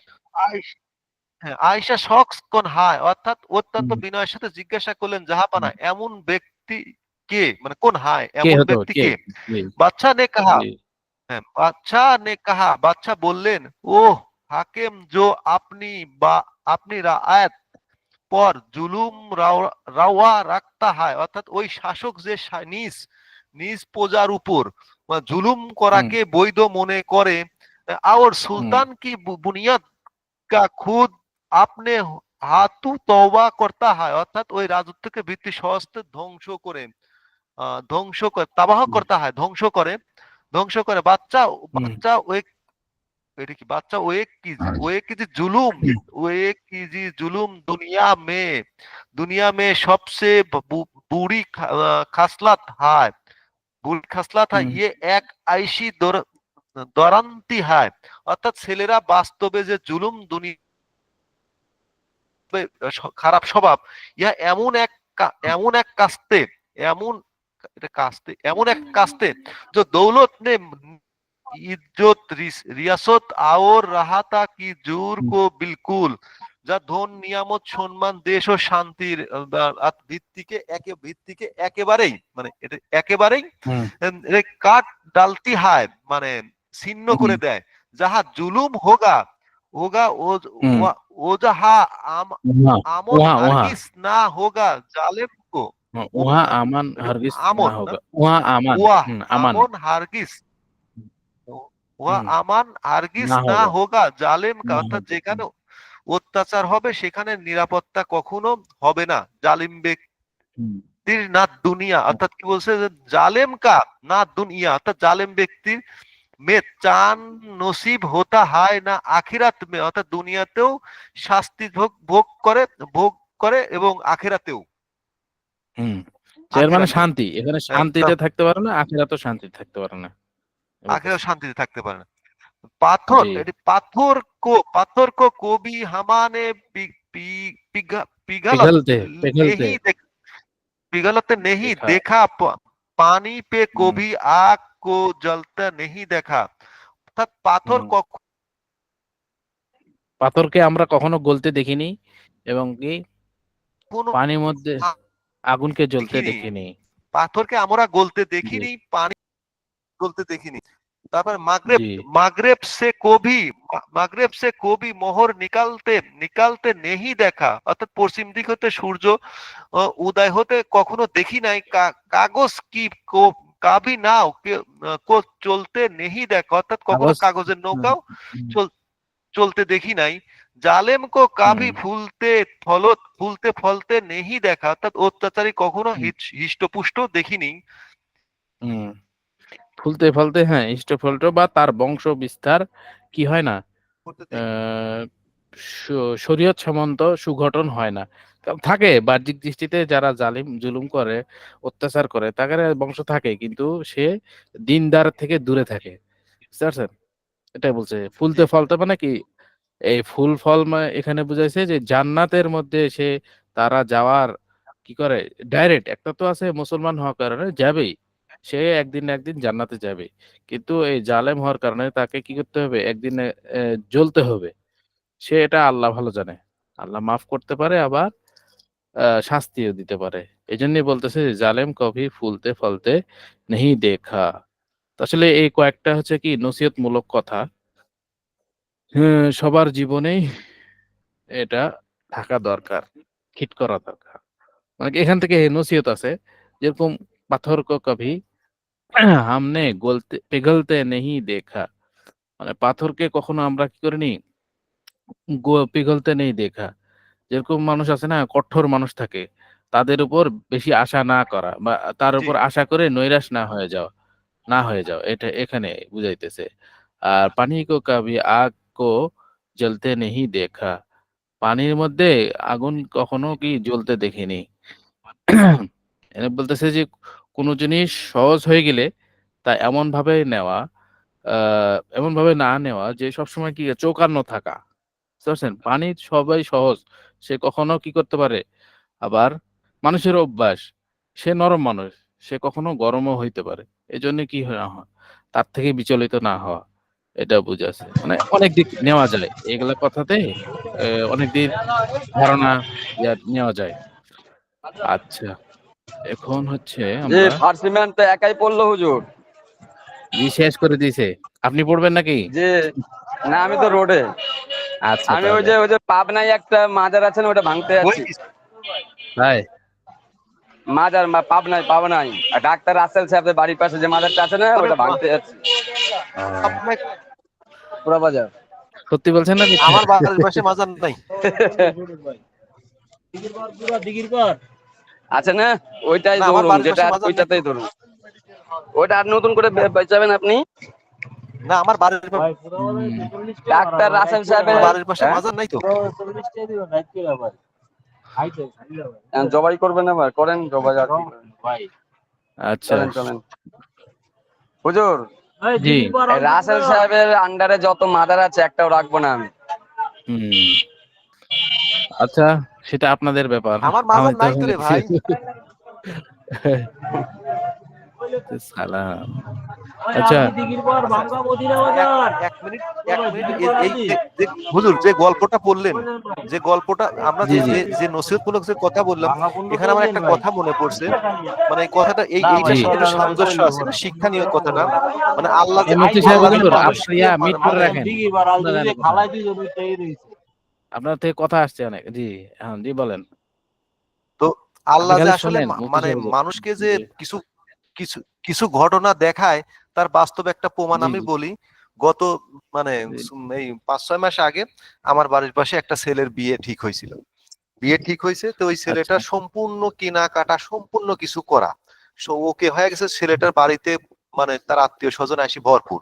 হ্যাঁ, আয়েশা শখস কোন হায়, অর্থাৎ অত্যন্ত হুম, বিনয়ের সাথে জিজ্ঞাসা করলেন জাহাপানা হুম, এমন ব্যক্তি কে মানে কোন হায় কে এমন হতো ব্যক্তি কে? কে? জি বাদশাহ ने कहा জি হ্যাঁ, বাদশাহ বললেন, ওহ হাকিম, जो আপনি বা আপনি রাআত পর জুলুম রাওয়া রাখতা হয়, অর্থাৎ ওই শাসক যে নিজ নিজ প্রজার উপর জুলুম হুম করাকে বৈধ মনে করে, और হুম सुल्तान की बुनियाद का खुद আপনি হাতু তওবা করতা হয়, অর্থাৎ ওই রাজত্বকে ভিত্তি সহস্তে ধ্বংস করে তাবাহ হুম করতা হয়, ধ্বংস করে বাচ্চা হুম বাচ্চা ওই এটা কি বাচ্চা वो एक कीजिए जुलूम वो एक कीजिए जुलूम दुनिया में सबसे बुरी खसलत है, বুড়ি খাসলাত হয়, হুম ইয়ে এক আইসি দরান্তি হয়, অর্থাৎ ছেলেরা বাস্তবে যে জুলুম দুনিয়া খারাপ স্বভাব, ইহা এমন এক কাস্তে এমন এটা কাস্তে এমন এক কাস্তে जो दौलत ने इज्जत रियासत और राहता की জোর হুম কো বিলকুল, যা ধন নিয়ামত সম্মান দেশ ও শান্তির ভিত্তিকে একেবারেই মানে এটা একেবারেই হুম কাট ডালতি হয়, মানে ছিন্ন হুম করে দেয়। যাহা জুলুম হোগা হোগা ও হুম ও যাহা वहाँ আমন वहाँ वहाँ হারগিজ না হোগা জালেম কো वहाँ अमन हरगिज ना আমন না होगा वहाँ अमन ওয়াহ अमन আমন হারগিজ ওয়া हम्म আমান হারগিজ ना না होगा হোগা জালেম কা, ना অর্থাৎ होगा যেখানে অত্যাচার হবে সেখানে নিরাপত্তা কখনো হবে না জালিম हम्म ব্যক্তির, না দুনিয়া, অর্থাৎ কি বলছে যে জালেম কা না দুনিয়া, অর্থাৎ জালেম ব্যক্তির মে চান নসিব হতা হয় না আখিরাত মে, অর্থাৎ দুনিয়াতেও শাস্তি ভোগ করে এবং আখিরাতেও হুম এর মানে আখিরাতেও শান্তি এখানে হ্যাঁ, শান্তিতে থাকতে পারে না আখিরাতেও শান্তি থাকতে পারে না বলতেছে আখিরাতেও শান্তিতে থাকতে পারে না। পাথর জি এটি পাথর কো কবি হামানে पिघलत पिघलते पिघलते नहीं पिघलते नहीं देखा देखा, पानी पे हम्म कभी आग को जलता नहीं देखा, অর্থাৎ পাথর हम्म পাথরকে আমরা কখনো গলতে দেখিনি এবং কি কখনো পানির মধ্যে আগুনকে জ্বলতে দেখিনি, দেখিনি পাথরকে আমরা গলতে জি দেখিনি, পানি গলতে দেখিনি। তারপর জি মাগরেব সে কবি মোহর নিকালতে নিকালতে নেহি দেখা, অর্থাৎ পশ্চিম দিক হতে সূর্য উদয় হতে কখনো দেখি নাই, কাগজ কি কাবি নাও চলতে নেহি দেখা, অর্থাৎ কখনো কাগজ কাগজের হুম নৌকাও হুম চলতে দেখি নাই। জালেম কো হুম কাভি ফুলতে ফলতে নেহি দেখা, অর্থাৎ অত্যাচারী কখনো হিষ্টপুষ্ট দেখিনি। হুম ফুলতে ফলতে হ্যাঁ ইষ্টফলটো বা তার বংশ বিস্তার কি হয় না করতে দেখি আহ, শরীয়ত সম্মত সুগঠন হয় না থাকে বাহ্যিক দৃষ্টিতে যারা জুলুম করে অত্যাচার করে তাদের বংশ থাকে কিন্তু সে দিনদার থেকে দূরে থাকে বুঝতে পারছেন এটাই বলছে জি ফুলতে ফলতে মানে কি এই ফুল ফল এখানে বুঝাইছে যে জান্নাতের মধ্যে সে তারা যাওয়ার কি করে ডাইরেক্ট একটা তো আছে মুসলমান হওয়ার কারণে যাবেই সে একদিন না একদিন জান্নাতে যাবে কিন্তু এই জালেম হওয়ার কারণে তাকে কি করতে হবে একদিন জ্বলতে হবে সে এটা আল্লাহ ভালো জানে আল্লাহ মাফ করতে পারে আবার শাস্তিও দিতে পারে এই জন্যই বলতেছে যে জালেম কভি ফুলতে ফলতে নেহি দেখা তো আসলে এই কয়েকটা হচ্ছে কি নসিহত মূলক কথা হ্যাঁ, সবার জীবনেই এটা থাকা দরকার হিট করা দরকার মানে কি এখান থেকে নসিহত আছে যেরকম পাথর কো কভি হামনে গলতে পিঘলতে নেহি দেখা মানে পাথরকে কখনো আমরা কি করিনি পিঘলতে নেই দেখা যেরকম মানুষ আছে না কঠোর মানুষ থাকে তাদের উপর বেশি আশা না করা বা তার জি উপর আশা করে নৈরাশ না হয়ে যাও এটা এখানে বুঝাইতেছে আর পানি কো কভি আগ কো জ্বলতে নেহি দেখা পানির মধ্যে আগুন কখনো কি জ্বলতে দেখিনি এনে বলতেছে যে কোনো জিনিস সহজ হয়ে গেলে তা এমন ভাবে না নেওয়া যে সবসময় কি চৌকান্ন থাকা বুঝতে পারছেন পানি সবাই সহজ সে কখনো কি করতে পারে আবার মানুষের অভ্যাস সে নরম মানুষ সে কখনো গরমও হইতে পারে এই জন্য কি না হয় তার থেকে বিচলিত না হওয়া এটা বুঝাচ্ছে মানে অনেক দিক নেওয়া যায় এগুলা কথাতে অনেক দিক ধারণা নেওয়া যায় আচ্ছা এখন হচ্ছে যে আমরা ফার্সি ম্যান তো একাই পড়লো হুজুর। জি শেষ করে দিয়েছে। আপনি পড়বেন নাকি? যে না, আমি তো রোডে। আচ্ছা আমি তাহলে ওই যে পাবনায় একটা মাজার আছে না, ওটা ভাঙতে যাচ্ছি। তাই পাবনায় আর ডাক্তার রাসেল সাহেবের বাড়ির পাশে যে মাজারটা আছে না, ওটা ভাঙতে যাচ্ছি। পুরা বাজার। সত্যি বলছেন না মিথ্যা? আমার বাড়ির পাশে মাজার নাই। আছে না, ওইটাই না, আমার ধরুন, বাড়ির যেটা পাশে আর মাজার নাই তো। ওইটাতেই ধরুন। ওইটা আর নতুন করে বেচাবেন আপনি? না, আমার বাড়ির ডাক্তার রাসেল সাহেবের বাড়ির পাশে মাজার নাই তো। জবাই করবেন, আবার করেন জবাই। আর কি করেন? আচ্ছা চলেন চলেন হুজুর। জি এই রাসেল সাহেবের আন্ডারে যত মাদার আছে একটাও রাখবো না আমি। হুম আচ্ছা সেটা আপনাদের ব্যাপার। আমার আমি মাজার তো নাই তো রে ভাই। সালাম। আচ্ছা এক মিনিট, এক মিনিট। এই যে হুজুর যে গল্পটা বললেন, যে গল্পটা আমরা জি জি যে নসিহতমূলক যে কথা বললাম, এখানে আমার একটা কথা মনে পড়ছে। মানে এই কথাটা জি এইটার সাথে একটু সামঞ্জস্য আছে, না শিক্ষণীয় কথাটা। মানে আল্লাহ এই মুফতি সাহেব আল্লাহ কিন্তু হুজুর আপনি মানুষকে মিট করে মানে রাখেন। আপনার থেকে কথা আসছে অনেক। জি হ্যাঁ জি বলেন। তো আপনি আল্লাহ যে খালি আসলে শোনেন মুফতি মানে সাহেব হুজুর। মানুষকে যে জি কিছু কিছু কিছু ঘটনা দেখায়, তার বাস্তব একটা প্রমাণ জি আমি জি বলি। গত মানে জি এই 5-6 মাস আগে আমার বাড়ির পাশে একটা ছেলের বিয়ে ঠিক হয়েছিল। বিয়ে ঠিক হয়েছে, তো ওই আচ্ছা ছেলেটা সম্পূর্ণ কেনাকাটা সম্পূর্ণ কিছু করা। ওকে হয়ে গেছে ছেলেটার বাড়িতে, মানে তার আত্মীয় স্বজন আসি ভরপুর,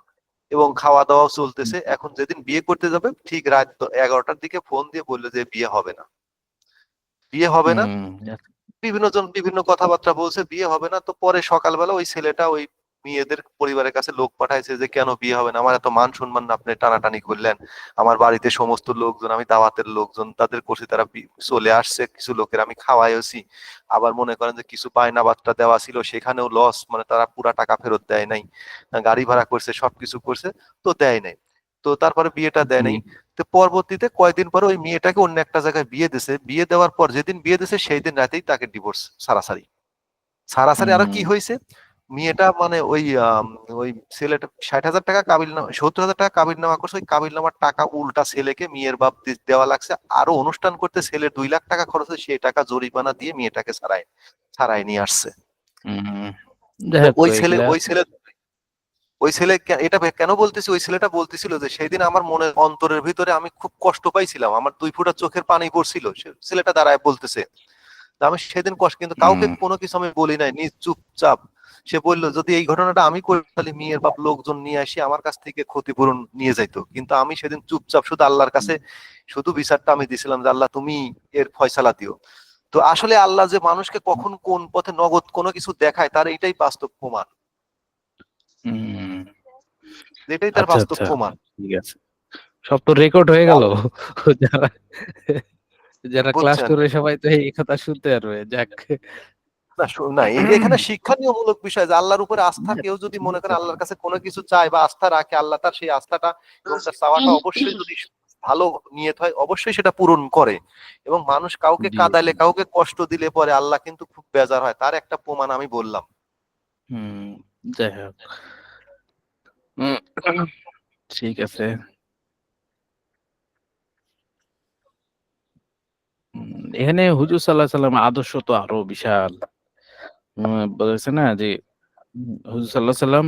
এবং খাওয়া দাওয়াও চলতেছে। এখন যেদিন বিয়ে করতে যাবে ঠিক রাত 11টার দিকে ফোন দিয়ে বললো যে বিয়ে হবে না, বিয়ে হবে না। হুম বিভিন্ন জন বিভিন্ন কথাবার্তা বলছে, বিয়ে হবে না। তো পরে সকালবেলা ওই ছেলেটা ওই মেয়েদের পরিবারের কাছে লোক পাঠাইছে যে কেন বিয়ে হবে না, আমার এত মান সম্মান না, আপনি টানাটানি করলেন। আমার বাড়িতে সমস্ত লোকজন, আমি দাওয়াতের লোকজন তাদের করছি, তারা চলে আসছে, কিছু লোকের আমি খাওয়াইছি। আবার মনে করেন যে কিছু বায়না বার্তা দেওয়া ছিল, সেখানেও লস, মানে তারা পুরা টাকা ফেরত দেয় নাই। গাড়ি ভাড়া করছে, সবকিছু করছে, তো দেয় নাই। তো তারপরে বিয়েটা দেয় জি নাই। তো পরবর্তীতে কয়েকদিন পরে ওই মেয়েটাকে অন্য একটা জায়গায় বিয়ে দিছে। বিয়ে দেওয়ার পর যেদিন বিয়ে দিছে সেই দিন রাতেই তাকে ডিভোর্স, সারাসারি। সারাসারি আরো কি হুম হয়েছে, মেয়েটা মানে ওই ছেলেটা 60,000 টাকা কাবিল নামা, 70,000 টাকা কাবিল নামা করছে। ওই কাবিল নামার টাকা উল্টা ছেলেকে মেয়ের বাপ দেওয়া লাগছে। আরো অনুষ্ঠান করতে ছেলের 2 লাখ টাকা খরচ হয়েছে, সেই টাকা জরিমানা দিয়ে মেয়েটাকে ছাড়াই নিয়ে আসছে। হুম যাই তো হোক ওই ছেলে এগুলা ওই ছেলে ওই ছেলে এটা কেন বলতেছি, ওই ছেলেটা বলতেছিল যে সেদিন আমার মনে অন্তরের ভিতরে আমি খুব কষ্ট পাইছিলাম, আমার 2 ফোঁটা চোখের পানি পড়ছিল। ছেলেটা দাঁড়ায় বলতেছে যে আমি সেদিন কষ্ট, কিন্তু কাউকে হুম কোনো কিছু আমি বলি নাই, নিজ চুপচাপ। সে বললো যদি এই ঘটনাটা আমি করি তাহলে মেয়ের বাপ লোকজন নিয়ে আসি আমার কাছ থেকে ক্ষতিপূরণ নিয়ে যাইতো, কিন্তু আমি সেদিন চুপচাপ শুধু আল্লাহর কাছে শুধু বিচারটা আমি দিছিলাম যে আল্লাহ তুমি এর ফয়সালা দিও। তো আসলে আল্লাহ যে মানুষকে কখন কোন পথে নগদ কোনো কিছু দেখায়, তার এইটাই বাস্তব প্রমাণ, হুম এটাই তার আচ্ছা বাস্তব আচ্ছা প্রমাণ। ঠিক আছে। সব তো রেকর্ড হয়ে গেল। যারা যারা ক্লাস বুঝছেন? করে সবাই তো এই কথা শুনতে পারবে। যাক না না, এখানে শিক্ষণীয়মূলক বিষয় যে আল্লাহর উপরে আস্থা, কেউ যদি মনে করে আল্লাহর কাছে কোনো কিছু চায় বা আস্থা রাখে, আল্লাহ তার সেই আস্থাটা এবং তার চাওয়াটা অবশ্যই, যদি ভালো নিয়ত হয়, অবশ্যই সেটা পূরণ করে। এবং মানুষ কাউকে জি কাঁদাইলে, কাউকে কষ্ট দিলে পরে আল্লাহ কিন্তু খুব বেজার হয়, তার একটা প্রমাণ আমি বললাম। হুম যাই হোক ঠিক আছে। এখানে হুজুর সাল্লাল্লাহু আলাইহি সাল্লাম আদর্শ তো আরো বিশাল। বলেছে না যে হুজুর সাল্লাল্লাহু আলাইহি সাল্লাম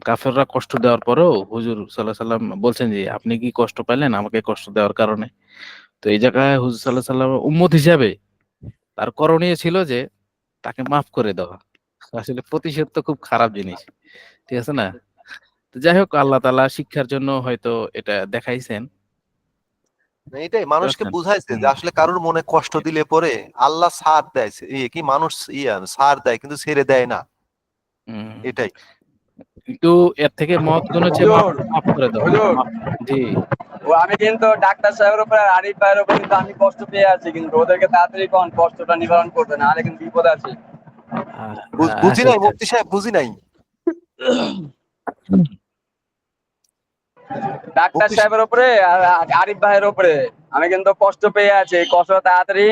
কাফেররা কষ্ট দেওয়ার পরেও হুজুর সাল্লাল্লাহু আলাইহি সাল্লাম বলছেন যে আপনি কি কষ্ট পেলেন আমাকে কষ্ট দেওয়ার কারণে? তো এই জায়গায় হুজুর সাল্লাল্লাহু আলাইহি সাল্লাম উম্মত হিসাবে তার করণীয় ছিল যে তাকে মাফ করে দেওয়া। আসলে প্রতিশোধ তো খুব খারাপ জিনিস। ঠিক আছে না? তো যাই হোক আল্লাহ তাআলা শিক্ষার জন্য হয়তো এটা দেখাইছেন। এটাই বুঝতে মানুষকে পারছেন? বুঝাইছে হুম, যে আসলে কারোর মনে কষ্ট দিলে পরে আল্লাহ ছাড় দেয়, কি মানুষ ছাড় দেয় কিন্তু ছেড়ে দেয় না, হুম। এটাই। কিন্তু এর থেকে মহৎ গুণ হচ্ছে মাফ হুজুর মাফ করে দেওয়া। হুজুর মাফ জি। ও আমি কিন্তু ডাক্তার সাহেবের উপর আর আরিফ ভাইয়ের উপর কিন্তু আমি কষ্ট পেয়ে আছি, কিন্তু ওদেরকে তাড়াতাড়ি কোন কষ্টটা নিবারণ করবে, না হলে কিন্তু বিপদ আছে। আ বুঝি আচ্ছা, নাই আচ্ছা। মুফতি সাহেব, বুঝি নাই। ডাক্তার মুফতি সাহেবের উপরে আর আরিফ ভাইয়ের উপরে আমি কিন্তু কষ্ট পেয়ে আছি, এই কষ্ট তাড়াতাড়ি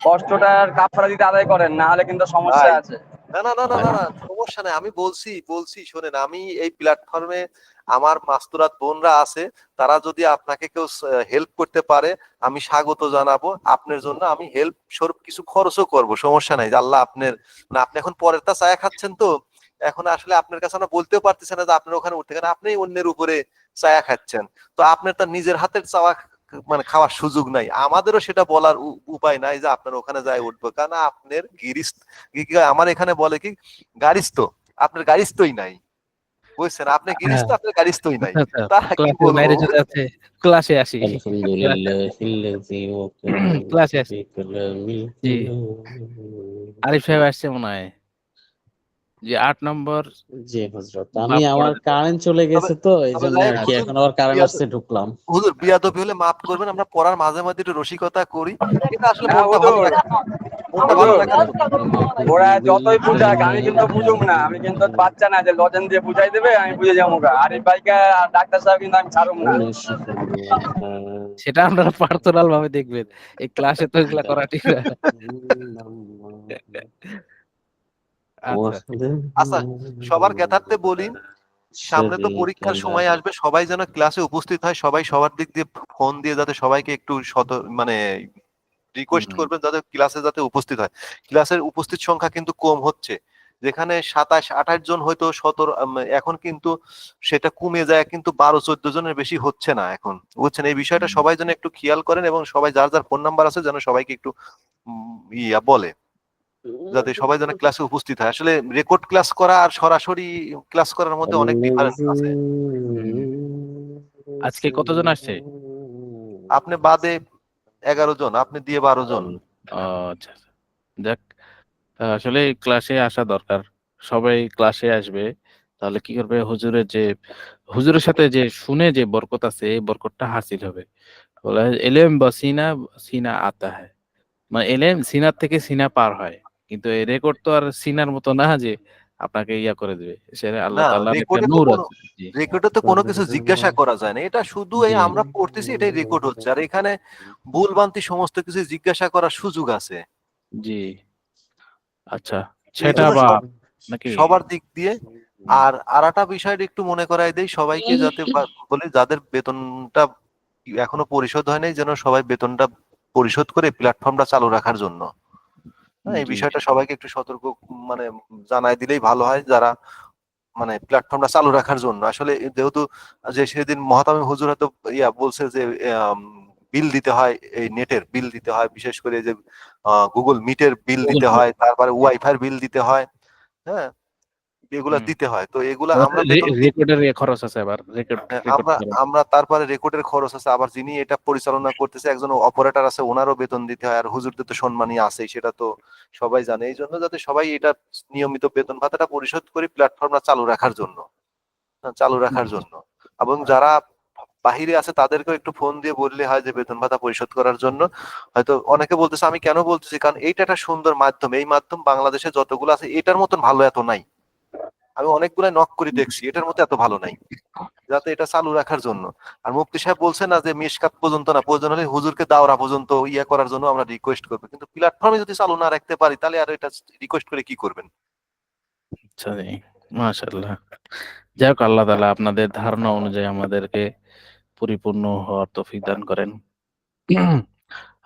কষ্টটার কাফারা দিতে আদায় করেন, না হলে কিন্তু সমস্যা ভাই আছে। না না না না না না সমস্যা নাই, আমি বলছি শোনেন, আমি এই প্ল্যাটফর্মে আমার মাস্তুরাত বোনরা আছে, তারা যদি আপনাকে কেউ হেল্প করতে পারে আমি স্বাগত জানাবো, আপনার জন্য আমি হেল্প স্বরূপ কিছু খরচও করব, সমস্যা নাই। যে আল্লাহ আপনার, না আপনি এখন পরেরটা চায়া খাচ্ছেন তো, এখন আসলে আপনার কাছে আমরা বলতেও পারতেছেন না যে আপনার ওখানে উঠতে, কারণ আপনি অন্যের উপরে চায়া খাচ্ছেন, তো আপনার তার নিজের হাতের চাওয়া মানে খাওয়ার সুযোগ নাই, আমাদেরও সেটা বলার উপায় নাই যে আপনার ওখানে যায় উঠবো, কারণ আপনার গিরিস্ত আমার এখানে বলে কি গাড়িস্ত, আপনার গাড়িস্তই নাই, বুঝছেন, আপনি হ্যাঁ, গিরিস্ত আপনার গাড়িস্তই নাই, আচ্ছা আচ্ছা, তা কি ক্লাসের বলবো। বাইরে চলে যাচ্ছে, ক্লাসে আসি। الحمد ক্লাসে لله الذي وكرمني ক্লাসে আসি। بكلامي জি, আরিফ সাহেব আসছে মনে হয়। জি, 8 নম্বর জি হযরত, আমি মাফ আমার করা যেত। কারেন্ট চলে তবে গেছে তো তবে এইজন্য যাই আর হোক কি, হুজুর, এখন আবার কারেন্ট বিয়াদ আসছে, ঢুকলাম। হুজুর বিয়াদবি হলে মাফ করবেন, আমরা পড়ার মাঝে মাঝে একটু রসিকতা করি, এটা আসলে না মনটা ভালো হুজুর, রাখে, মনটা ভালো হুজুর রাখার জন্য। ওরা যতই বুঝাক আমি কিন্তু বুঝুম না, আমি কিন্তু বাচ্চা না যে লজেন দিয়ে বুঝাই দেবে আমি বুঝে যাবো গা। আরিফ ভাইকে আর ডাক্তার সাহেব কিন্তু আমি ছাড়ুম না। সেটা আপনারা পার্সোনাল ভাবে দেখবেন, এই ক্লাসে তো এগুলা করা ঠিক না। আচ্ছা, আচ্ছা, সবার জ্ঞাতার্থে বলি, সামনে তো পরীক্ষার সময় আসবে, সবাই যেন ক্লাসে উপস্থিত হয়, সবাই সবার দিক দিয়ে ফোন দিয়ে যাতে সবাইকে একটু মানে রিকোয়েস্ট হুম, করবেন যাতে ক্লাসে যাতে উপস্থিত হয়। ক্লাসের উপস্থিত সংখ্যা কিন্তু কম হচ্ছে, যেখানে 27-28 জন হয়তো 17, এখন কিন্তু সেটা কমে যায়, কিন্তু 12-14 জনের বেশি হচ্ছে না এখন, বুঝছেন, এই বিষয়টা সবাই যেন একটু খেয়াল করেন, এবং সবাই যার যার ফোন নাম্বার আছে যেন সবাইকে একটু বলে, যাতে সবাই যেন ক্লাসে উপস্থিত হয়। আসলে রেকর্ড ক্লাস করা আর সরাসরি ক্লাস করার মধ্যে অনেক ডিফারেন্স আছে। হুম। আজকে কতজন আসছে? আপনি বাদে 11 জন, আপনি দিয়ে 12 জন। ও আচ্ছা আচ্ছা। যাক, আসলে ক্লাসে আসা দরকার, সবাই ক্লাসে আসবে, তাহলে কি করবে, হুজুরের সাথে যে শুনে যে বরকত আছে এই বরকতটা হাসিল হবে। বলা হয় এলেম বসিনা সিনা আতা হয়, মানে এলেম সিনার থেকে সিনা পার হয়, কিন্তু এই রেকর্ড তো আর সিনার মতো না যে আপনাকে ইয়া করে দিবে, সেটা আল্লাহ না, তাআলার একটা রেকর্ডে তো নূর কোনো আছে। জি রেকর্ডে তো কোনো কিছু জিজ্ঞাসা করা যায় না, এটা শুধু জি এই আমরা পড়তেছি এটাই রেকর্ড হচ্ছে, আর এখানে ভুলভ্রান্তি সমস্ত কিছু জিজ্ঞাসা করার সুযোগ আছে। জি। আচ্ছা, তো এই সেটা জন্য বা নাকি? সবার দিক দিয়ে, আর আরেকটা বিষয় একটু মনে করাই দেই সবাইকে, যাতে বলে যাদের বেতনটা এখনো পরিশোধ হয় নাই যেন সবাই বেতনটা পরিশোধ করে প্ল্যাটফর্মটা চালু রাখার জন্য। হ্যাঁ, এই জি বিষয়টা সবাইকে একটু সতর্ক মানে জানাই দিলেই ভালো হয়, যারা মানে প্ল্যাটফর্মটা চালু রাখার জন্য। আসলে যেহেতু যে সেদিন মহাতামি হুজুর হয়তো বলছে যে বিল দিতে হয়, এই নেটের বিল দিতে হয়, বিশেষ করে যে গুগল মিটের বিল দিতে হয়, তারপরে ওয়াইফাই বিল দিতে হয়, হ্যাঁ, এগুলা হুম, দিতে হয়, তো এগুলা আমরা বেতন রেকর্ডের খরচ আছে, আবার রেকর্ড হ্যাঁ, রেকর্ড আমরা করা। আমরা তারপরে রেকর্ডের খরচ আছে, আবার যিনি এটা পরিচালনা করতেছে একজন অপারেটর আছে, ওনারও বেতন দিতে হয়, আর হুজুরদের তো সম্মানী আছেই, সেটা তো সবাই জানে। এই জন্য যাতে সবাই এটা নিয়মিত বেতন ভাতাটা পরিশোধ করে প্ল্যাটফর্মটা চালু রাখার জন্য, এবং যারা বাহিরে আছে তাদেরকেও একটু ফোন দিয়ে বললে হয় যে বেতন ভাতা পরিশোধ করার জন্য। হয়তো অনেকে বলতেছে, আমি কেন বলতেছি, কারণ এইটা একটা সুন্দর মাধ্যম, এই মাধ্যম বাংলাদেশে যতগুলো আছে এটার মতন ভালো এত নাই, আমি অনেকগুলো নক করে দেখছি, এটার মতো এত ভালো নাই, যাতে এটা চালু রাখার জন্য। আর মুফতি সাহেব বলছে না যে মিশকাত পর্যন্ত না, প্রয়োজন হলে হুজুরকে দাওরা পর্যন্ত ইয়া করার জন্য আমরা রিকোয়েস্ট করবো, কিন্তু প্ল্যাটফর্মে যদি চালু না রাখতে পারি তাহলে আর এটা রিকোয়েস্ট করে কি করবেন। আচ্ছা জি, মাশাআল্লাহ। যাই হোক, আল্লাহ তাআলা আপনাদের ধারণা অনুযায়ী আমাদেরকে পরিপূর্ণ হওয়ার তৌফিক দান করেন।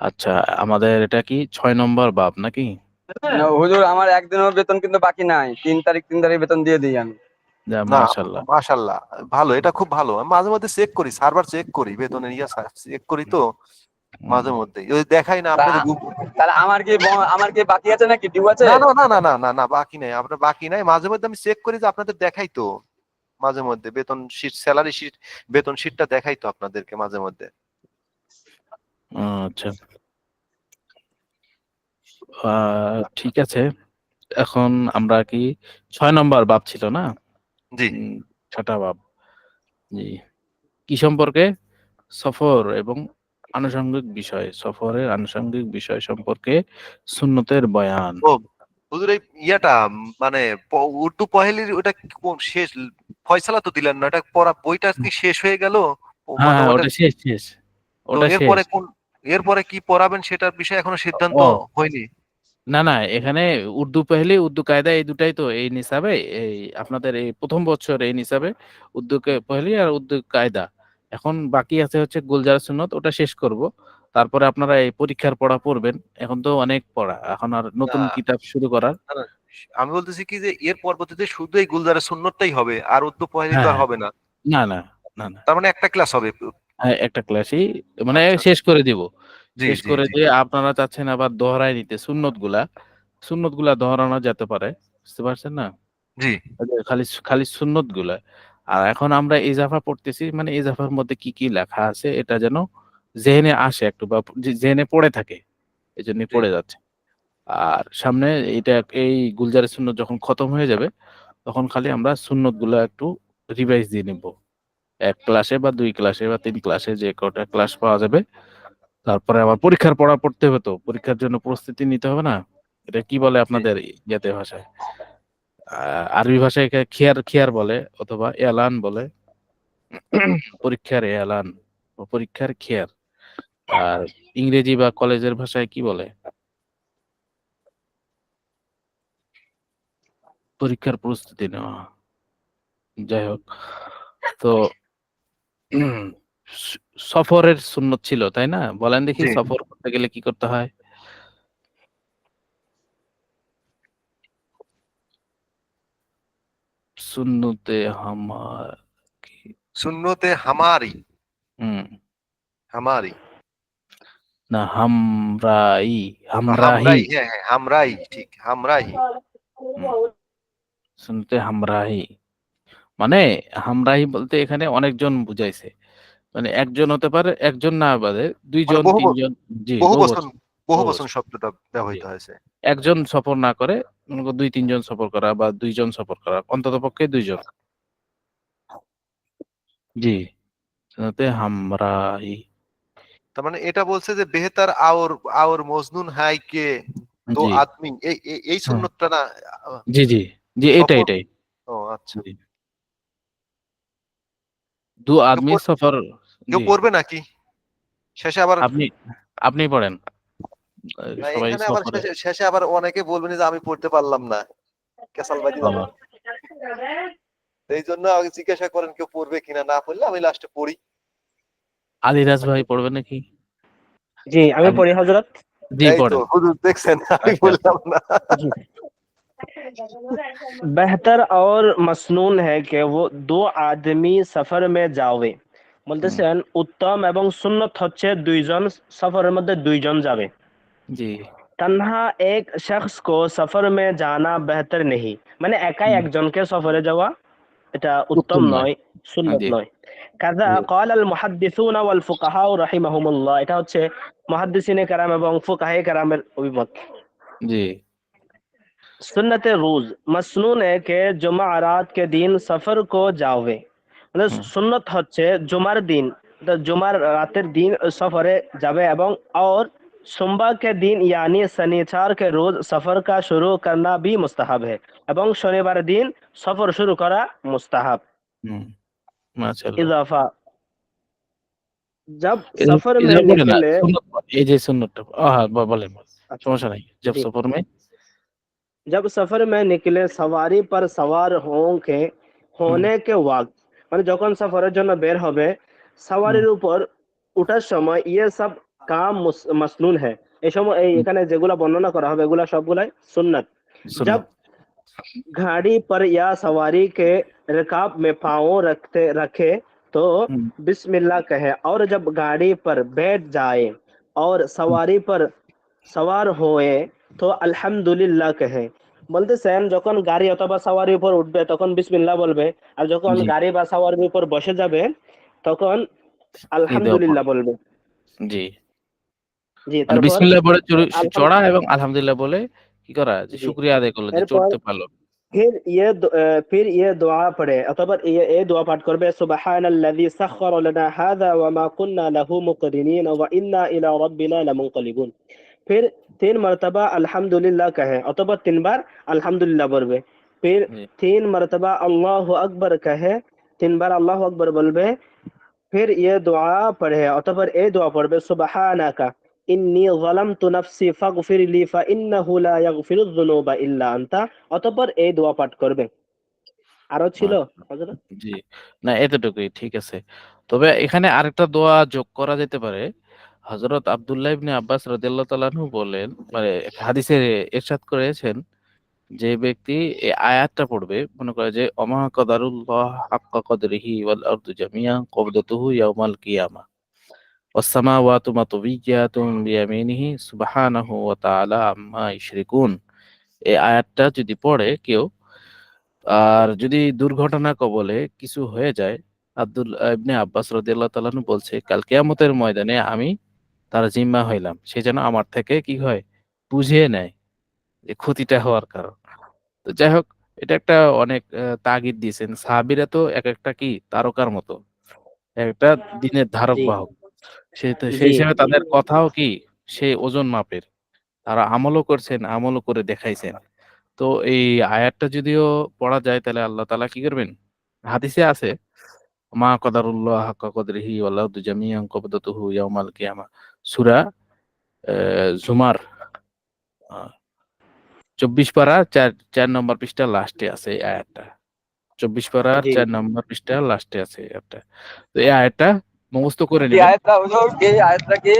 আচ্ছা, আমাদের এটা কি 6 নম্বর বাব নাকি? না, হুজুর আমার একদিনও বেতন কিন্তু বাকি নাই, 3 তারিখ বেতন দিয়ে দিই আমি। যা না, মাশাআল্লাহ। মাশাল্লাহ, ভালো, এটা খুব ভালো। আমি মাঝে মধ্যে চেক করি, সার্ভার চেক করি, বেতনের চেক করি তো হুম, মাঝে মধ্যে, ওই দেখাই না আপনাদের তাহলে আমার কি বাকি আছে নাকি, ডিউ আছে? না না না না না না না, বাকি নাই, আপনার বাকি নাই, মাঝে মধ্যে আমি চেক করি যে আপনাদের দেখাই তো, মাঝে মধ্যে বেতন শিট, স্যালারি শিট, বেতন শিটটা দেখাই তো আপনাদেরকে মাঝে মধ্যে। আচ্ছা, ঠিক আছে। এখন আমরা কি 6 নম্বর বাব ছিল না? জি, 6টা বাব। জি। কি সম্পর্কে? সফর এবং সফরের আনুষঙ্গিক বিষয় সম্পর্কে সুন্নতের বয়ান। ও হুজুর, এই ইয়াটা মানে উর্দু পহেলির ওটা শেষ ফয়সালা তো দিলেন না, এটা পড়া বইটা কি শেষ হয়ে গেল? হ্যাঁ, মানে হ্যাঁ, ওটা, ওটা শেষ, শেষ। তো ওটা শেষ। এরপরে কোন এরপরে কি পড়াবেন সেটার বিষয়ে এখনো সিদ্ধান্ত ও হয়নি। না না, এখানে উর্দু পেহলি, উর্দু কায়দা, এই দুটাই তো এই নিসাবে, এই আপনাদের এই প্রথম বছর এই নিসাবে উর্দু পেহলি আর উর্দু কায়দা। এখন বাকি আছে হচ্ছে গুলজার সুন্নত, ওটা শেষ করব। তারপরে আপনারা এই পরীক্ষার পড়া পড়বেন। এখন তো অনেক পড়া, এখন আর নতুন না, কিতাব শুরু করার। না, না, আমি বলতেছি কি যে এর পরবর্তীতে শুধু এই গুলজারের সুন্নতটাই হবে, আর উর্দু পহেলি তো হ্যাঁ আর হ্যাঁ। হবে না। না না না না। তার মানে একটা ক্লাস হবে। হ্যাঁ, একটা ক্লাসই মানে আচ্ছা, শেষ করে দিব। জি, শেষ জি, করে জি, দিয়ে আপনারা চাচ্ছেন আবার দোহরায় নিতে সুন্নত গুলা দোহরানো যেতে পারে, বুঝতে পারছেন না? জি, ওই যে খালি খালি সুন্নত গুলা। আর এখন আমরা ইজাফা পড়তেছি, মানে ইজাফার মধ্যে কি কি লেখা আছে এটা যেন জেহেনে আসে একটু, বা জেহেনে পড়ে থাকে, এই জন্যই জি, পড়ে যাচ্ছে। আর সামনে এইটা, এই গুলজারের সুন্নত যখন খতম হয়ে যাবে, তখন খালি আমরা সুন্নত গুলা একটু রিভাইজ দিয়ে নিব, এক ক্লাসে বা দুই ক্লাসে বা তিন ক্লাসে, যে কটা ক্লাস পাওয়া যাবে। তারপরে আবার পরীক্ষার পড়া পড়তে হবে, তো পরীক্ষার জন্য প্রস্তুতি নিতে হবে না? এটা কি বলে জি। আপনাদের ইয়াতে ভাষায়? আরবি ভাষায় একে খিয়ার খিয়ার বলে, অথবা এলান বলে। পরীক্ষার এলান ও পরীক্ষার খিয়ার। আর ইংরেজি বা কলেজের ভাষায় কি বলে? পরীক্ষার প্রস্তুতি নেওয়া। যাই হোক, তো উম, সফরের সুন্নত ছিল, তাই না? বলেন দেখি, জি। সফর করতে গেলে কি করতে হয়? সুন্নতে হামার কি- সুন্নতে হামারি, হুম, হামারি, না হামরাই, হামরাহি। হামরাই, হ্যাঁ, হ্যাঁ, হামরাই, ঠিক, হামরাই। হুম, সুন্নতে হামরাহি মানে, হামরাহি বলতে এখানে অনেকজন বুঝাইছে, মানে একজন হতে পারে, একজন না বাদে মানে দুইজন তিনজন। জি, বহু বহু বচন, বছর। বহু বহু বচন বছর। শব্দটা জি, ব্যবহৃত হয়েছে। একজন সফর না করে মনে করো দুই তিনজন সফর করা, বা দুইজন সফর করা, অন্তত পক্ষে দুইজন। জি, সুন্নতে হামরাহি। তার মানে এটা বলছে যে বেহতার আওর, আওর মজনুন হাই কে দো জি আদমি, এই হ্যাঁ, সুন্নতটা না? আহ, জি জি জি, এটাই সফর, এটাই। ও আচ্ছা। জি, দু কেউ আদমি সফর। কেউ জি, পড়বে নাকি শেষে আবার? আপনি আপনি পড়েন। না, সবাই এখানে আবার সফরে। শেষে শেষে আবার অনেকে বলবেন যে আমি পড়তে পারলাম না, কেসালবাজি যাবে। ও, এই জন্য আগে জিজ্ঞাসা করেন কেউ পড়বে কিনা, না পড়লে আমি লাস্টে পড়ি। আলিরাজ ভাই পড়বে নাকি? জি আমি আলি, পড়ি হযরত। জি এই তো পড়েন। হুজুর দেখছেন, আমি আচ্ছা আচ্ছা। বললাম না। जी बेहतर और मसनून है कि वो दो आदमी सफर में যাবে হুম, বলতেছেন উত্তম এবং সুন্নত হচ্ছে দুইজন সফরের মধ্যে দুইজন যাবে। জি, तन्हा एक शख्स को सफर में जाना बेहतर नहीं মানে একাই হুম, একজনকে সফরে যাওয়া এটা উত্তম উত্তম নয়। নয়, সুন্নত জি, নয়। কাযা জি, قال المحدثون والفقهاء رحمهم الله, এটা হচ্ছে মুহাদ্দিসিনে কেরাম এবং ফুকাহে কেরামের অভিমত। জি, सुन्नत रोज मसनून है कि जुमा रात के दिन सफर को जावे, মানে হুম, সুন্নত হচ্ছে জুমার দিন, তো জুমার রাতের দিন সফরে যাবে, এবং और সোমবার के दिन यानी शनिवार के रोज सफर का शुरू करना भी मुस्तहब है, এবং শনিবার দিন সফর শুরু করা মুস্তাহাব। হুম, মাশাআল্লাহ। इजाफा जब এরকম सफर में এরকম করে না, निकले। সুন্নত এই যে সুন্নতটা, বলেন বলেন। अच्छा সমস্যা নাই, जब जी, सफर में। जब सफर में निकले सवारी पर सवार होंगे হুম, होने के वक्त, মানে যখন সফরের জন্য বের হবে হুম, সাওয়ারির উপর ওঠার সময় ইয়ে সব কাম মসনুন है, এই সময় এই হুম, এখানে যেগুলা বর্ণনা করা হবে এগুলা সবগুলাই সুন্নাত। जब সুন্নত। गाड़ी पर या सवारी के रकाब में पाँव रखते रखे तो হুম, बिस्मिल्लाह कहे, और जब गाड़ी पर बैठ जाए और হুম, सवारी पर सवार होए तो अल्हम्दुलिल्लाह कहे। বলতেছেন যখন গাড়ি অথবা সাওয়ারির উপর উঠবে তখন বিসমিল্লাহ বলবে, আর যখন জি, গাড়ি বা সাওয়ারির উপর বসে যাবে তখন এই দেওয়া আলহামদুলিল্লাহ পড়বে। বলবে। জি, জি মানে তারপর বিসমিল্লাহ বলে আলহাম চড়া, এবং আলহামদুলিল্লাহ বলে কি করা, যে জি শুকরিয়া আদায় করলো যে এরপর চড়তে পারলো। फिर ये दुआ पढ़े अथवा ये दुआ पाठ करबे, सुबहानल्लज़ी सख्खर लना हाज़ा व मा कुन्ना लहु मुक़रिनीन व इन्ना इला रब्बिना लमुनक़लिबून। फिर 3 मर्तबा अल्हम्दुलिल्लाह कहे अथवा 3 बार अल्हम्दुलिल्लाह बोलबे। फिर জি, 3 मर्तबा अल्लाहु अकबर कहे, 3 बार अल्लाहु अकबर बोलबे। फिर ये दुआ पढ़े, অতঃপর এই দোয়া পড়বে সুবহানাকা ইন্নী যালামতু নাফসি ফাগফির লি ফাইন্নাহু লা ইয়াগফিরুয যুনুবা ইল্লা আনতা। অতঃপর এই দোয়া পাঠ করবে। আরো ছিল আচ্ছা, হযরত? জি। না এতটুকুই ঠিক আছে। তবে এখানে আরেকটা দোয়া যোগ করা যেতে পারে। হযরত আব্দুল্লাহ ইবনে আব্বাস রাদিয়াল্লাহু তাআলা আনহু বলেন, মানে হাদিসে ইরশাদ করেছেন, যে ব্যক্তি এই আয়াতটা পড়বে, মনে করে যে অমা কদারুল্লাহ হাক্কা কদরিহি ওয়াল আরদু জামিআন কবদাতুহু ইয়াউমাল কিয়ামা ওয়াস সামাওয়াতু মাতওয়িয়াতুন বিয়ামিনিহি সুবহানাহু ওয়া তাআলা আম্মা ইউশরিকুন। এই আয়াতটা যদি পড়ে কেউ, আর যদি দুর্ঘটনা কবলে কিছু হয়ে যায়, ইবনে আব্বাস রাদিয়াল্লাহু তাআলা আনহু বলছে, কাল কিয়ামতের ময়দানে আমি তার জিম্মা হইলাম, সে যেন আমার থেকে কি হয় বুঝিয়ে নেয় যে ক্ষতিটা হওয়ার কারণ। তো যাই হোক, এটা একটা অনেক তাগিদ দিয়েছেন। সাহাবীরা তো একেকটা কি তারকার মতো। একটা দিনের ধারক জি বাহক। সেই জি হিসেবে জি তাদের কথাও কি সেই ওজন মাপের। তারা আমলও করছেন, আমলও করে দেখাইছেন। তো এই আয়াতটা যদিও পড়া যায় তাহলে আল্লাহ তাআলা কি করবেন? হাদিসে আছে, মা কদারুল্লাহ হাক্কা কদরিহি ওয়াল আরদু জামিআন কবদাতুহু ইয়াউমাল কিয়ামা। সূরা জুমার আ ২৪ পারা ৪ নম্বর পৃষ্ঠার লাস্টে আছে এই আয়াতটা। ২৪ পারার জি ৪ নম্বর পৃষ্ঠার লাস্টে আছে এই আয়াতটা। তো এই আয়াতটা মুখস্থ করে কি নিবেন। আয়াতটা হুজুর, কি আয়াতটা কি?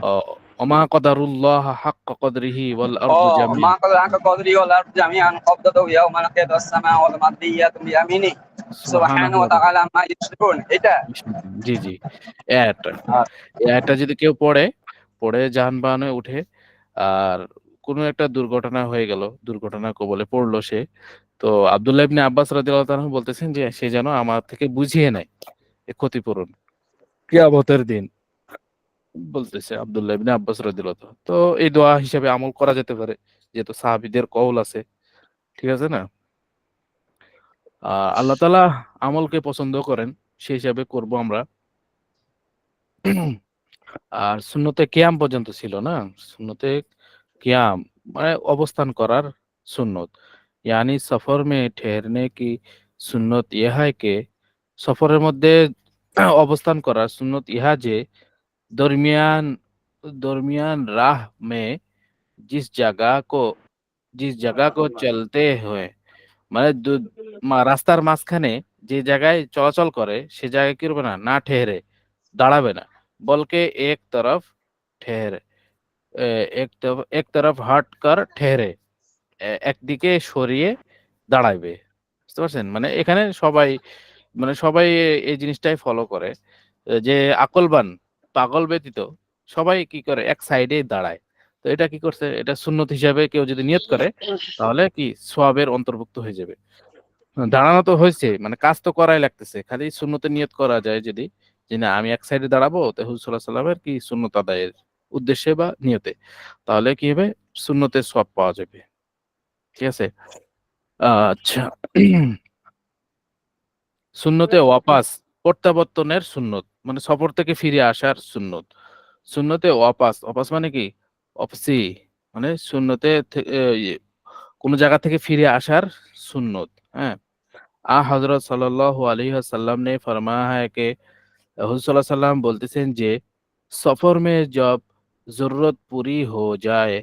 অ ওমা কদারুল্লাহ হাক্কা কদরিহি ওয়াল ও আরদু জামিআন মা কদর আনকা কদরি ওয়াল আরদু জামিআন কবদাতু ইয়াওমাল কিয়ামাতি ওয়াস সামাউ ওয়াল মাদিয়াতু বিয়ামিনি সুবহানাহু সুবহানাহু ওয়া ওয়া তাআলা। তাআলা আম্মা ইউশরিকুন। এটা জি, জি। এই আয়াতটা। এই আয়াতটা যদি কেউ পড়ে, পড়ে যানবাহনে উঠে আর কোনো একটা দুর্ঘটনা হয়ে গেল, দুর্ঘটনার কবলে পড়ল সে। তো আব্দুল্লাহ ইবনে আব্বাস রাদিয়াল্লাহু তাআলা আনহু বলতেছেন যে সে যেন আমার থেকে বুঝিয়ে নেয় এ ক্ষতিপূরণ কিয়ামতের দিন, বলতেছে আব্দুল্লাহ ইবনে আব্বাস রাদিয়াল্লাহু তাআলা। তো এই দোয়া হিসেবে আমল করা যেতে পারে। যেহেতু সাহাবীদের কওল আছে। ঠিক আছে না? আল্লাহ তাআলা আমলকে পছন্দ করেন। সেই হিসাবে করব আমরা। আর সুন্নতে কিয়াম পর্যন্ত ছিল না? সুন্নতে কিয়াম মানে অবস্থান করার সুন্নত। यानी सफर में ठहरने की सुन्नत यह है कि সফরের মধ্যে অবস্থান করার সুন্নত ইহা যে দরমিয়ান দরমিয়ান রাহ মে जिस जगह को जिस जगह को चलते हुए মানে রাস্তার মাঝখানে যে জায়গায় চলাচল করে সে জায়গায় কি করবে না, না ঠেহরে দাঁড়াবে না, বলকে এক তরফ ঠেহরে এক তরফ হট কর ঠেহরে, একদিকে সরিয়ে দাঁড়াইবে। বুঝতে পারছেন? মানে এখানে সবাই, মানে সবাই এই জিনিসটাই ফলো করে। যে আকলবান, পাগল ব্যতীত সবাই কি করে এক সাইডে দাঁড়ায়। তো এটা কি করছে? এটা সুন্নত হিসাবে কেউ যদি নিয়ত করে তাহলে কি সওয়াবের অন্তর্ভুক্ত হয়ে যাবে। দাঁড়ানো তো হয়েছে, মানে কাজ তো করাই লাগতেছে। খালি সুন্নতে নিয়ত করা যায় যদি, যে না আমি এক সাইডে দাঁড়াবো তো হুজুর সাল্লাল্লাহু আলাইহি ওয়াসাল্লামের কি সুন্নত আদায়ের উদ্দেশ্যে বা নিয়তে। তাহলে কি হবে? সুন্নতের সওয়াব পাওয়া যাবে। ঠিক আছে? আচ্ছা। সুন্নতে ওয়াপাস প্রত্যাবর্তনের সুন্নত, মানে সফর থেকে ফিরে আসার সুন্নত। সুন্নতে ওয়াপাস, ওয়াপাস মানে কি? ওয়াপসি মানে সুন্নতে কোন জায়গা থেকে ফিরে আসার সুন্নত। হ্যাঁ, হযরত সাল্লাল্লাহু আলাইহি ওয়াসাল্লাম ने फरमाया है कि हुज़ूर सल्लल्लाहु अलैहि वसल्लम বলতেছেন যে সফর মে জব জরুরত পুরি হো যায়,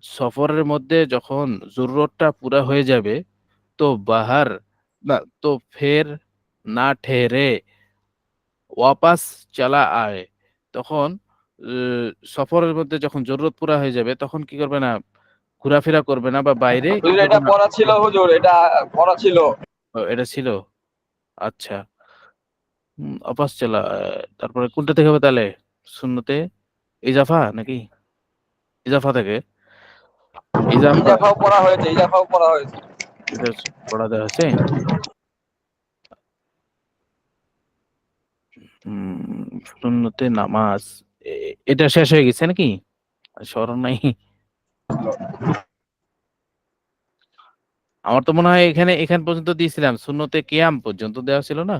সফরের মধ্যে যখন জরুরতটা পুরা হয়ে যাবে তো বাহার না তো ফের না ঠেহরে ওয়াপাস চালা আয়। তখন সফরের মধ্যে যখন জরুরত পুরা হয়ে যাবে তখন কি করবে না, ঘোরাফেরা করবে না বা বাইরে কি হুজুর করবে এটা না। পড়া ছিল হুজুর, এটা পড়া ছিল। এটা ছিল। আচ্ছা। অপাস চালা তারপরে কোনটা থেকে হবে তাহলে? সুন্নতে ইজাফা নাকি? ইজাফা থেকে? ইজাফা ইজাফাও পড়া হয়েছে, ইজাফাও পড়া হয়েছে। এটা পড়া দেওয়া হয়েছে? সুন্নতে নামাজ এটা শেষ হয়ে গেছে নাকি? স্মরণ নাই। আমার তো মনে হয় এখান পর্যন্ত দিয়েছিলাম, সুন্নতে কিয়াম পর্যন্ত দেওয়া ছিল না?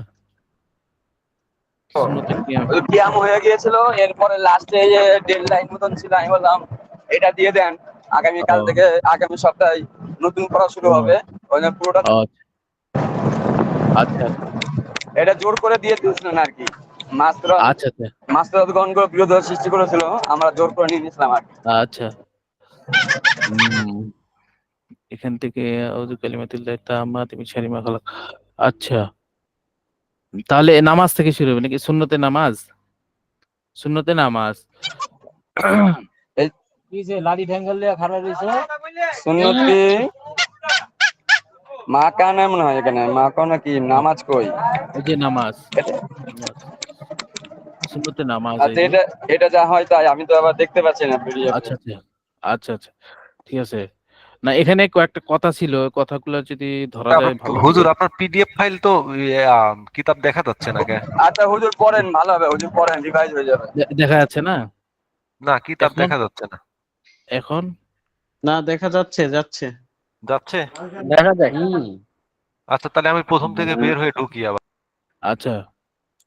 সুন্নতে কিয়াম। ওই কিয়াম হয়ে গিয়েছিল, এরপরে লাস্টে যে ডেডলাইন মতন ছিল, আমি বললাম এটা দিয়ে দেন, আগামীকাল ও থেকে আগামী সপ্তাহে নতুন পড়া শুরু ও হবে। ওই জন্য পুরোটা ও, আচ্ছা আচ্ছা। এটা জোর করে দিয়ে দিয়েছিলেন আর কি। মাস্টার আচ্ছা আচ্ছা মাস্টারগণ বিরোধ সৃষ্টি করেছিল, আমরা জোর করে নিয়ে নিয়েছিলাম আর কি। আচ্ছা। এখান থেকে আউযু কালিমাতিল্লাহি তাম্মাতি মিন শাররি মা খালাক। আচ্ছা, তাহলে নামাজ থেকে শুরু হবে নাকি? সুন্নতে নামাজ, সুন্নতে নামাজ। এই কি যে লাড়ি ভেঙ্গল দিয়ে খারাপ হয়েছে। সুন্নতি মা কানে মনে হয়, এখানে মা কানে কি নামাজ কই? এই যে নামাজ, নামাজ, সুন্নতে নামাজ এই আচ্ছা, যে। এটা এটা যা হয় তাই, আমি তো আবার দেখতে পাচ্ছি না পিডিএফ এ। আচ্ছা আচ্ছা আচ্ছা আচ্ছা, ঠিক আছে। না এখানে কয়েকটা কথা ছিল, ওই কথাগুলো যদি ধরা যায় ভালো হবে। হুজুর আপনার পিডিএফ ফাইল তো কিতাব দেখা যাচ্ছে না কে? আচ্ছা হুজুর পড়েন, ভালো হবে হুজুর পড়েন, রিভাইজ হয়ে যাবে। দেখা যাচ্ছে না না কিতাব এখন? দেখা যাচ্ছে না। এখন না দেখা যাচ্ছে যাচ্ছে। যাচ্ছে? দেখা যায়। আচ্ছা তাহলে আমি প্রথম থেকে বের হয়ে ঢুকি আবার। अच्छा,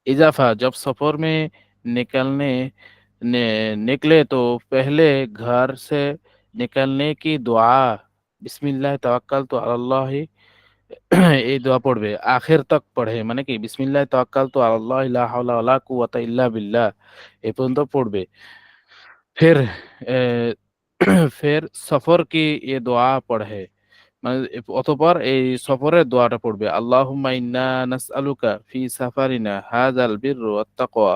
इजाफा जब सफर में निकलने निकले तो पहले घर से निकलने की दुआ बिस्मिल्लाह तवक्कल तो अल्लाह ही এই দোয়া পড়বে আখের তক পড়ে, মানে কি বিসমিল্লাহ তাওয়াক্কাল তু আলাল্লাহ লা হাওলা ওয়ালা কুওয়াতা ইল্লা বিল্লাহ এই পর্যন্ত পড়বে। फिर फिर सफर की ये दुआ पढ़े, মানে অতঃপর এই সফরের দোয়াটা পড়বে আল্লাহুম্মা ইন্না নাসআলুকা ফি সাফারিনা হাযাল বিররু ওয়াত তাকওয়া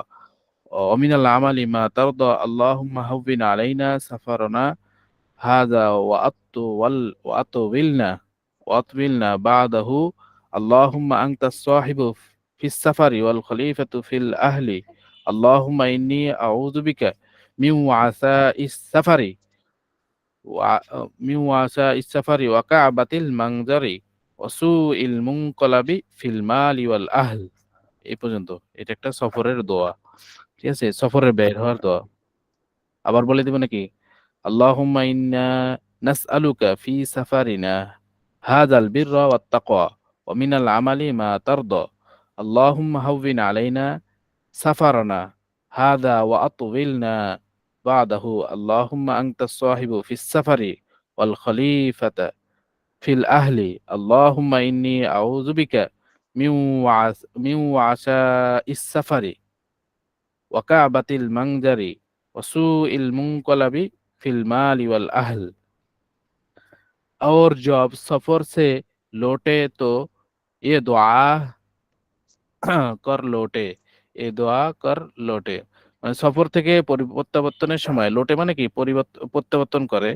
ওয়া মিনাল আমালি মা তারদা আল্লাহুম্মা হাওবিন আলাইনা সাফারানা হাযা ওয়া আতওয়িলনা বা'দাহু আল্লাহুম্মা আনতাস সাহিবু ফিস সাফারি ওয়াল খলিফাতু ফিল আহলি আল্লাহুম্মা ইন্নী আউযু বিকা মিন ওয়াসাইস সাফারি من وعثاء السفر وكعبة المنظر وسوء المنقلب في المال والأهل। এই পর্যন্ত এটা একটা সফরের দোয়া, ঠিক আছে, সফরের বের হওয়ার দোয়া। আবার বলে দিব নাকি? আল্লাহুম্মা ইন্না নাসআলুকা ফি সাফারিনা হাযাল বিররা ওয়াত তাকওয়া ওয়া মিনাল আমালি মা তারদা আল্লাহুম্মা হাওবিন আলাইনা সাফারানা হাযা ওয়া আতওয়িলনা বা'দাহু আল্লাহুম্মা আনতাস সাহিবু ফিস সাফারি ওয়াল খলিফাতা ফিল আহলি আল্লাহুম্মা ইন্নী আউযু বিকা মিন ওয়াসাইস সাফারি ওয়া কা'বাতিল মানজারি ওয়া সুইল মুনকালাবি ফিল মালি ওয়াল আহল। और जब सफर से लौटे तो ये दुआ कर लौटे, এই দোয়া কর লোটে, মানে সফর থেকে প্রত্যাবর্তনের সময় লোটে মানে কি প্রত্যাবর্তন করে,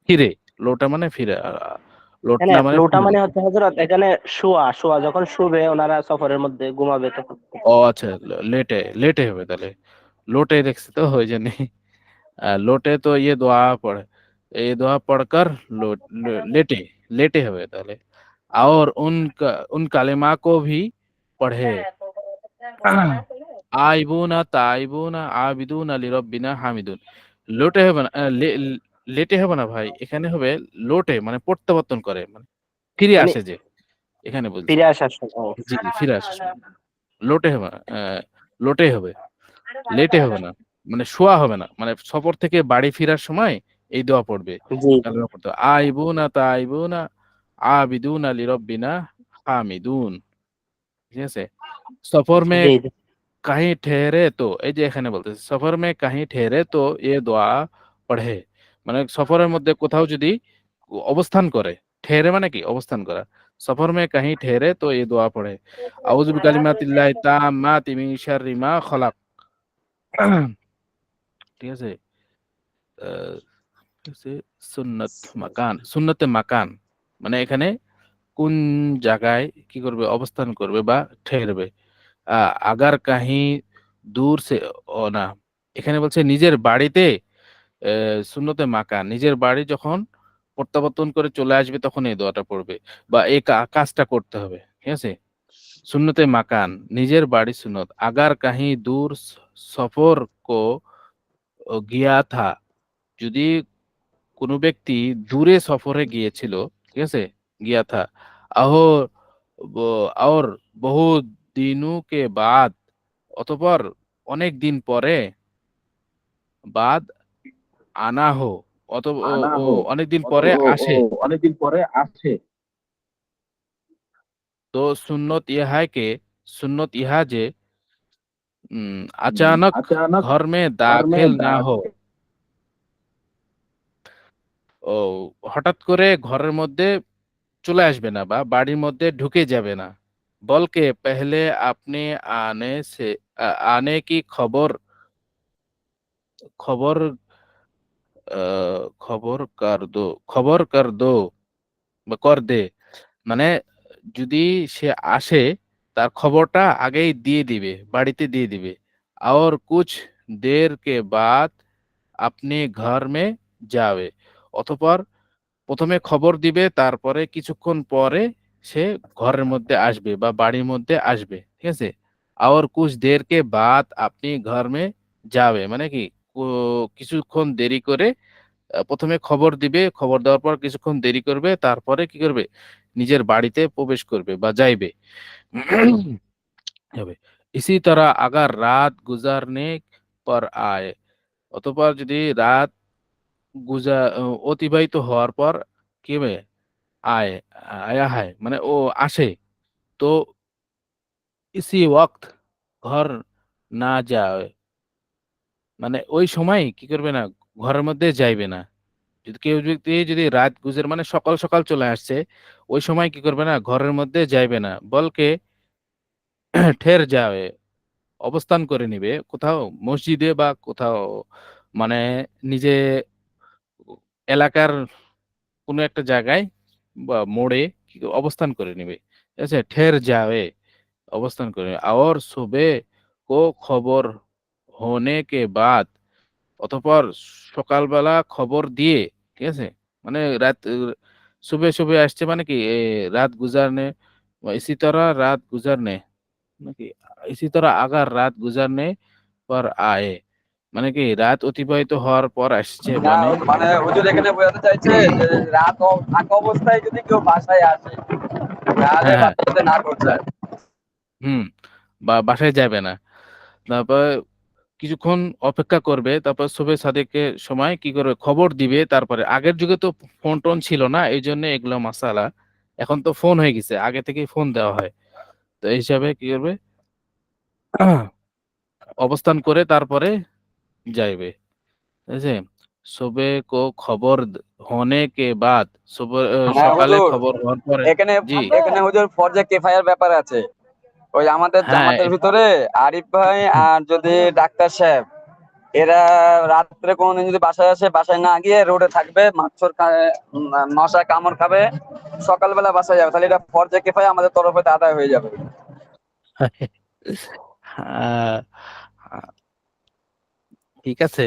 ফিরে, লোটা মানে ফিরে, এখানে লোটনা মানে লোটা ফিরে। মানে হচ্ছে হযরত, এখানে শোয়া শোয়া যখন শুবে ওনারা সফরের মধ্যে ঘুমাবে তখন। ও আচ্ছা, लेटे लेटे হবে তাহলে, লোটে দেখছি তো ওই জন্য। লোটে তো ये दुआ पढ़, ये दुआ पढ़कर लेटे, लेटे হবে তাহলে। और उन कालिमा को भी पढ़े আইবুনা তাইবুনা আবিদুনা লিরাব্বিনা হামিদুন। লোটে হবে না, লেটে হবে না ভাই, এখানে হবে লোটে, মানে প্রত্যাবর্তন করে, মানে ফিরে মানে আসে যে, এখানে বলছি। ফিরে আসার সময়। জি জি, ফিরে আসে সময়। লোটে হবে না, লোটে হবে, লেটে হবে না, মানে শোয়া হবে না, মানে সফর থেকে বাড়ি ফেরার সময় এই দোয়া পড়বে। জি কালেমা পড়তে হবে। আইবুনা তাইবুনা আবিদুনা লিরাব্বিনা হামিদুন, ঠিক আছে। সফর মে জি জি। कहीं ठहरे तो, এই যে এখানে বলতেছে সফর মে কাहीं ठहरे तो ये दुआ पढ़े, মানে সফরের মধ্যে কোথাও যদি অবস্থান করে, ठहरे মানে কি অবস্থান করা, সফর মে কাहीं ठहरे तो ये दुआ पढ़े আউযু বিকালিমাতিল্লাহি তাম্মাতি মিন শাররি মা খালাক। ঠিক আছে। ঠিক আছে, সুন্নত মাকান, সুন্নতে মাকান মানে এখানে কোন জায়গায় কি করবে, অবস্থান করবে বা ঠেরবে। আগার কাহি দূর সে, ও না, এখানে বলছে নিজের বাড়িতে সুন্নতে মাকান, নিজের বাড়ি যখন প্রত্যাবর্তন করে চলে আসবে তখন এই দোয়াটা পড়বে বা এই কাজটা করতে হবে, ঠিক আছে। সুন্নতে মাকান নিজের বাড়ি সুন্নত, আগার কাহি দূর সফর কো গিয়া থা, যদি কোনো ব্যক্তি দূরে সফরে গিয়েছিল, ঠিক আছে, গিয়া থা আহো और बहुत दिनों के बाद, অতঃপর অনেক দিন পরে, বাদ আনা হো, অত অনেক দিন পরে আসে, অনেকদিন পরে আসে। तो सुन्नत यह है कि सुन्नत यह जे अचानक घर में दाखिल ना हो ও হঠাৎ করে ঘরের মধ্যে চলে আসবে না বা বাড়ির মধ্যে ঢুকে যাবে না বলকে पहले আপনি आने की खबर खबर कर दो বা কর দে মানে যদি সে আসে তার খবরটা আগেই দিয়ে দিবে বাড়িতে দিয়ে দিবে और कुछ देर के बाद আপনি ঘর মে যাবে অতঃপর প্রথমে খবর দিবে তারপরে কিছুক্ষণ পরে সে ঘরের মধ্যে আসবে বা বাড়ির মধ্যে আসবে ঠিক আছে और कुछ देर के बाद আপনি ঘর মে যাবে মানে কি কিছুক্ষণ দেরি করে প্রথমে খবর দিবে খবর দেওয়ার পর কিছুক্ষণ দেরি করবে তারপরে কি করবে নিজের বাড়িতে প্রবেশ করবে বা যাইবে হবে इसी तरह अगर रात गुजरने पर आए অতঃপর যদি রাত অতিবাহিত হওয়ার পর কি হবে आए आया है মানে ও আসে তো इसी वक्त घर না যায় মানে ওই সময় কি করবে না ঘরের মধ্যে যাইবে না যদি কেউ যদি রাত গুজর মানে সকাল সকাল চলে আসছে ওই সময় কি করবে না ঘরের মধ্যে যাইবে না বলকে ঠের যাবে অবস্থান করে নিবে কোথাও মসজিদে বা কোথাও মানে নিজে এলাকার কোনো একটা জায়গায় বা মোড়ে অবস্থান করে নিবে ঠিক আছে ঠের যাবে অবস্থান করে और सुबह को खबर होने के बाद অতঃপর সকালবেলা খবর দিয়ে ঠিক আছে মানে রাত सुबह सुबह আসছে মানে কি রাত गुजारने इसी तरह रात गुजरने নাকি इसी तरह अगर रात गुजरने पर आए মানে কি রাত অতিবাহিত হওয়ার পর আসছে না মানে মানে হুজুর এখানে বোঝাতে চাইছে যে রাত থাকা অবস্থায় যদি কেউ বাসায় আসে তাহলে হ্যাঁ হ্যাঁ বাসাতে না করতে হয়। হুম বা বাসায় যাবে না তারপর কিছুক্ষণ অপেক্ষা করবে তারপর শুভে সাদেকে সময় কি করবে খবর দিবে তারপরে আগের যুগে তো ফোন টোন ছিল না এই জন্য এগুলো মাসালা এখন তো ফোন হয়ে গেছে আগে থেকেই ফোন দেওয়া হয় তো এই হিসাবে কি করবে অবস্থান করে তারপরে যাইবে ঠিক আছে सुबह को खबर होने के बाद सुबह হ্যাঁ সকালে হুজুর খবর হওয়ার পরে এখানে জি এখানে হুজুর ফরজে কিফায়ার ব্যাপার আছে ওই আমাদের হ্যাঁ জামাতের ভিতরে আরিফ ভাই আর যদি ডাক্তার সাহেব এরা রাত্রে কোনদিন যদি বাসায় আসে বাসায় না গিয়ে রোডে থাকবে মশা কামড় খাবে সকালবেলা বাসায় যাবে তাহলে এটা ফরজে কিফায়া আমাদের তরফে আদায় হয়ে যাবে। আহ, ঠিক আছে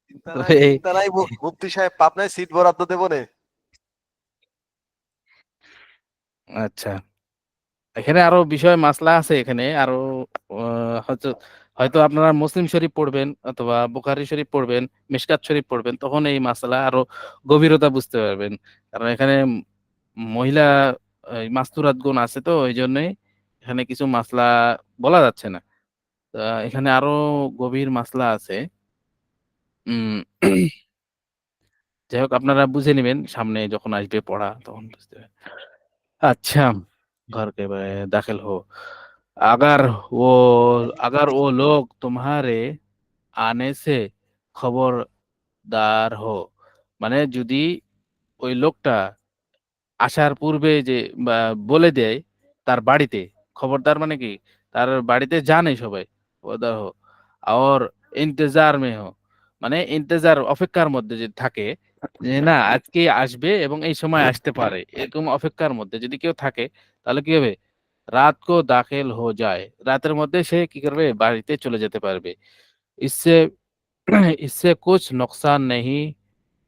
চিন্তা নাই চিন্তা নাই মুফতি সাহেব পাবনায় সিট বরাদ্দ দেবো নে। আচ্ছা এখানে আরো বিষয় মাসলা আছে এখানে আরো হয়তো হয়তো আপনারা মুসলিম শরীফ পড়বেন অথবা বুখারী শরীফ পড়বেন মিশকাত শরীফ পড়বেন তখন এই মাসলা আরো গভীরতা বুঝতে পারবেন কারণ এখানে মহিলা মাস্তুরাত গুণ আছে তো এই জন্যই এখানে কিছু মাসলা বলা যাচ্ছে না তা এখানে আরো গভীর মাসলা আছে উম যাই হোক আপনারা বুঝে নেবেন সামনে যখন আসবে পড়া তখন বুঝতে পারবেন अच्छा घर के दाखिल हो अगर वो अगर वो लोग तुम्हारे आने से खबरदार हो মানে যদি ওই লোকটা আসার পূর্বে যে বা বলে দেয় তার বাড়িতে খবরদার মানে কি তার বাড়িতে জানে সবাই খবরদার হো আর ইন্তজার মে হো মানে ইন্তজার অপেক্ষার মধ্যে যে থাকে যে না আজকে আসবে এবং এই সময় আসতে পারে এরকম অপেক্ষার মধ্যে যদি কেউ থাকে তাহলে কি হবে রাত কো দাখিল হো যায় রাতের মধ্যে সে কি করবে বাড়িতে চলে যেতে পারবে इससे इससे कुछ नुकसान नहीं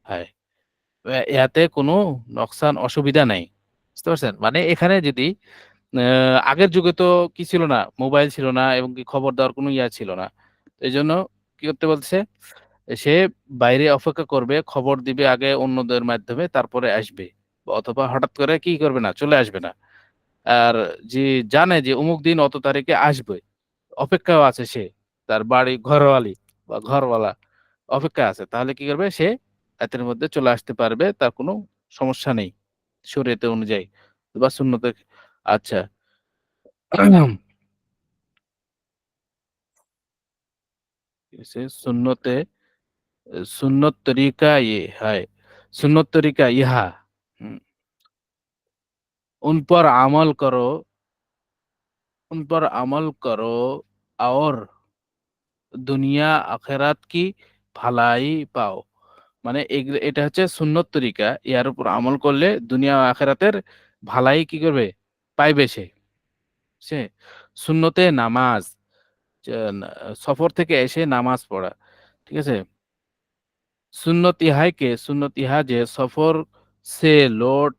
है ইয়াতে কোনো নকশান অসুবিধা নাই বুঝতে পারছেন মানে এখানে যদি আগের যুগে তো কি ছিল না মোবাইল ছিল না এবং কি খবর দেওয়ার কোনো ইয়া ছিল না এই জন্য কি করতে বলছে সে বাইরে অপেক্ষা করবে খবর দিবে আগে অন্যদের মাধ্যমে তারপরে আসবে অথবা হঠাৎ করে কি করবে না চলে আসবে না আর যে জানে যে অমুক দিন অত তারিখে আসবে অপেক্ষাও আছে সে তার বাড়ি ঘরওয়ালি বা ঘরওয়ালা অপেক্ষা আছে তাহলে কি করবে সে রাতের মধ্যে চলে আসতে পারবে তার কোনো সমস্যা নেই শরীয়তে অনুযায়ী বা সুন্নতে আচ্ছা इसे सुन्नत तरीका ये है, सुन्नत तरीका यह, उन पर अमल करो, उन पर अमल करो और দুনিয়া আখেরাত কি ভালাই পাও। মানে এটা হচ্ছে সুন্নত তরিকা, ইয়ার উপর আমল করলে দুনিয়া ও আখেরাতের ভালাই কি করবে, পাইবে সে। সে সুন্নতে নামাজ, যে, সফর থেকে এসে নামাজ পড়া, ঠিক আছে। সুন্নত ইহাই কে, সুন্নত ইহা যে সে লौट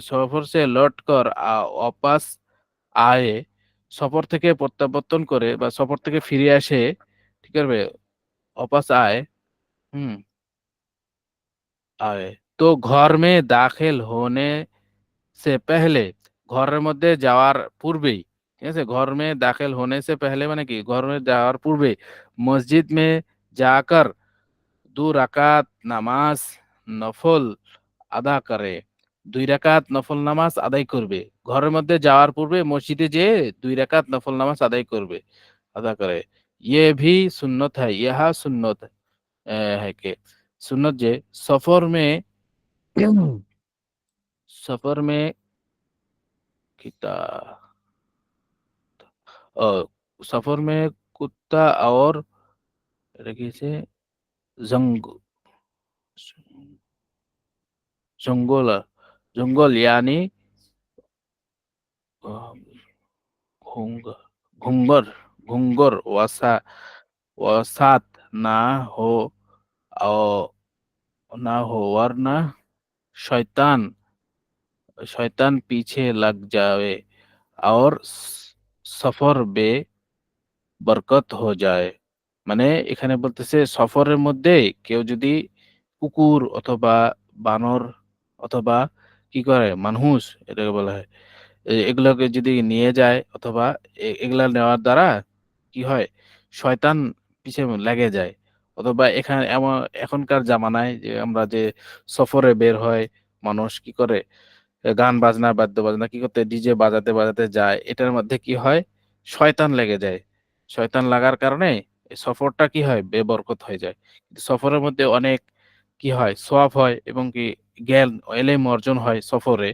সফর সে লौट कर वापस আয়ে, সফর থেকে প্রত্যাবর্তন করে বা সফর থেকে ফিরে আসে, ঠিক আছে, वापस आए, হুম, आए तो घर में दाखिल होने से पहले, ঘরের মধ্যে যাওয়ার পূর্বেই, ঠিক আছে, ঘর में दाखिल होने से पहले মানে কি, ঘর में যাওয়ার পূর্বে মসজিদ में जाकर 2 রাকাত নামাজ নফল আদা করে, 2 রাকাত নফল নামাজ আদায় করবে। ঘরের মধ্যে যাওয়ার পূর্বে মসজিদে যেয়ে 2 রাকাত নফল নামাজ আদায় করবে, আদা করে। ये भी सुन्नत है, यह सुन्नत है कि सुन्नत जे सफर में किता अ, सफर में कुत्ता और रखी जंग जंगल जंगल यानी अ, घूंगर घूंगर घूंगर वसात ना हो, और ना हो, वरना शैतान शैतान पीछे लग जाए और सफर বরকত হো যায়। মানে এখানে বলতেছে সফরের মধ্যে কেউ যদি কুকুর অথবা বানর অথবা কি করে মানুষ, এটাকে বলা হয়, এগুলোকে যদি নিয়ে যায় অথবা এগুলা নেওয়ার দ্বারা কি হয়, শয়তান পিছে লেগে যায়। অথবা এখানে এমন এখনকার জামানায় যে আমরা যে সফরে বের হয়, মানুষ কি করে, গান বাজনা বাদ্য বাজনা কি করতে, ডিজে বাজাতে বাজাতে যায়, এটার মধ্যে কি হয়, শয়তান লেগে যায়। শয়তান লাগার কারণে এই সফরটা কি হয়, বেবরকত হয়ে যায়। কিন্তু সফরের মধ্যে অনেক কি হয়, সওয়াব হয় এবং কি জ্ঞান এলেম অর্জন হয় সফরে,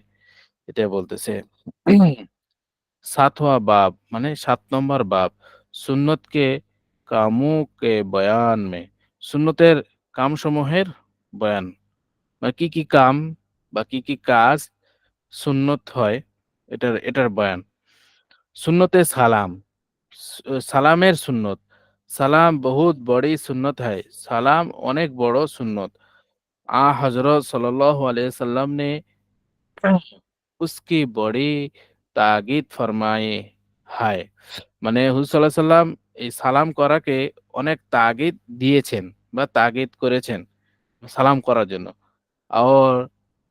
এটা বলতেছে। 7वां बाब মানে 7 নম্বর বাব, সুন্নত কে কামু কে বয়ান মে, সুন্নতের কামসমূহের বয়ান, মানে কি কি কাম বা কি কি কাজ সুন্নত হয়, এটার বয়ান। সুন্নতে সালাম, সালামের সুন্নত, সালাম বহুত বড়ি সুন্নত হয়, সালাম অনেক বড় সুন্নত। হজরত सल्लल्लाहु अलैहि वसल्लम ने उसकी बड़ी তাগিদ ফরমায়ে হায়, মানে হুজুর সাল্লাল্লাহু আলাইহি সাল্লাম এই সালাম করাকে অনেক তাগিদ দিয়েছেন বা তাগিদ করেছেন সালাম করার জন্য। और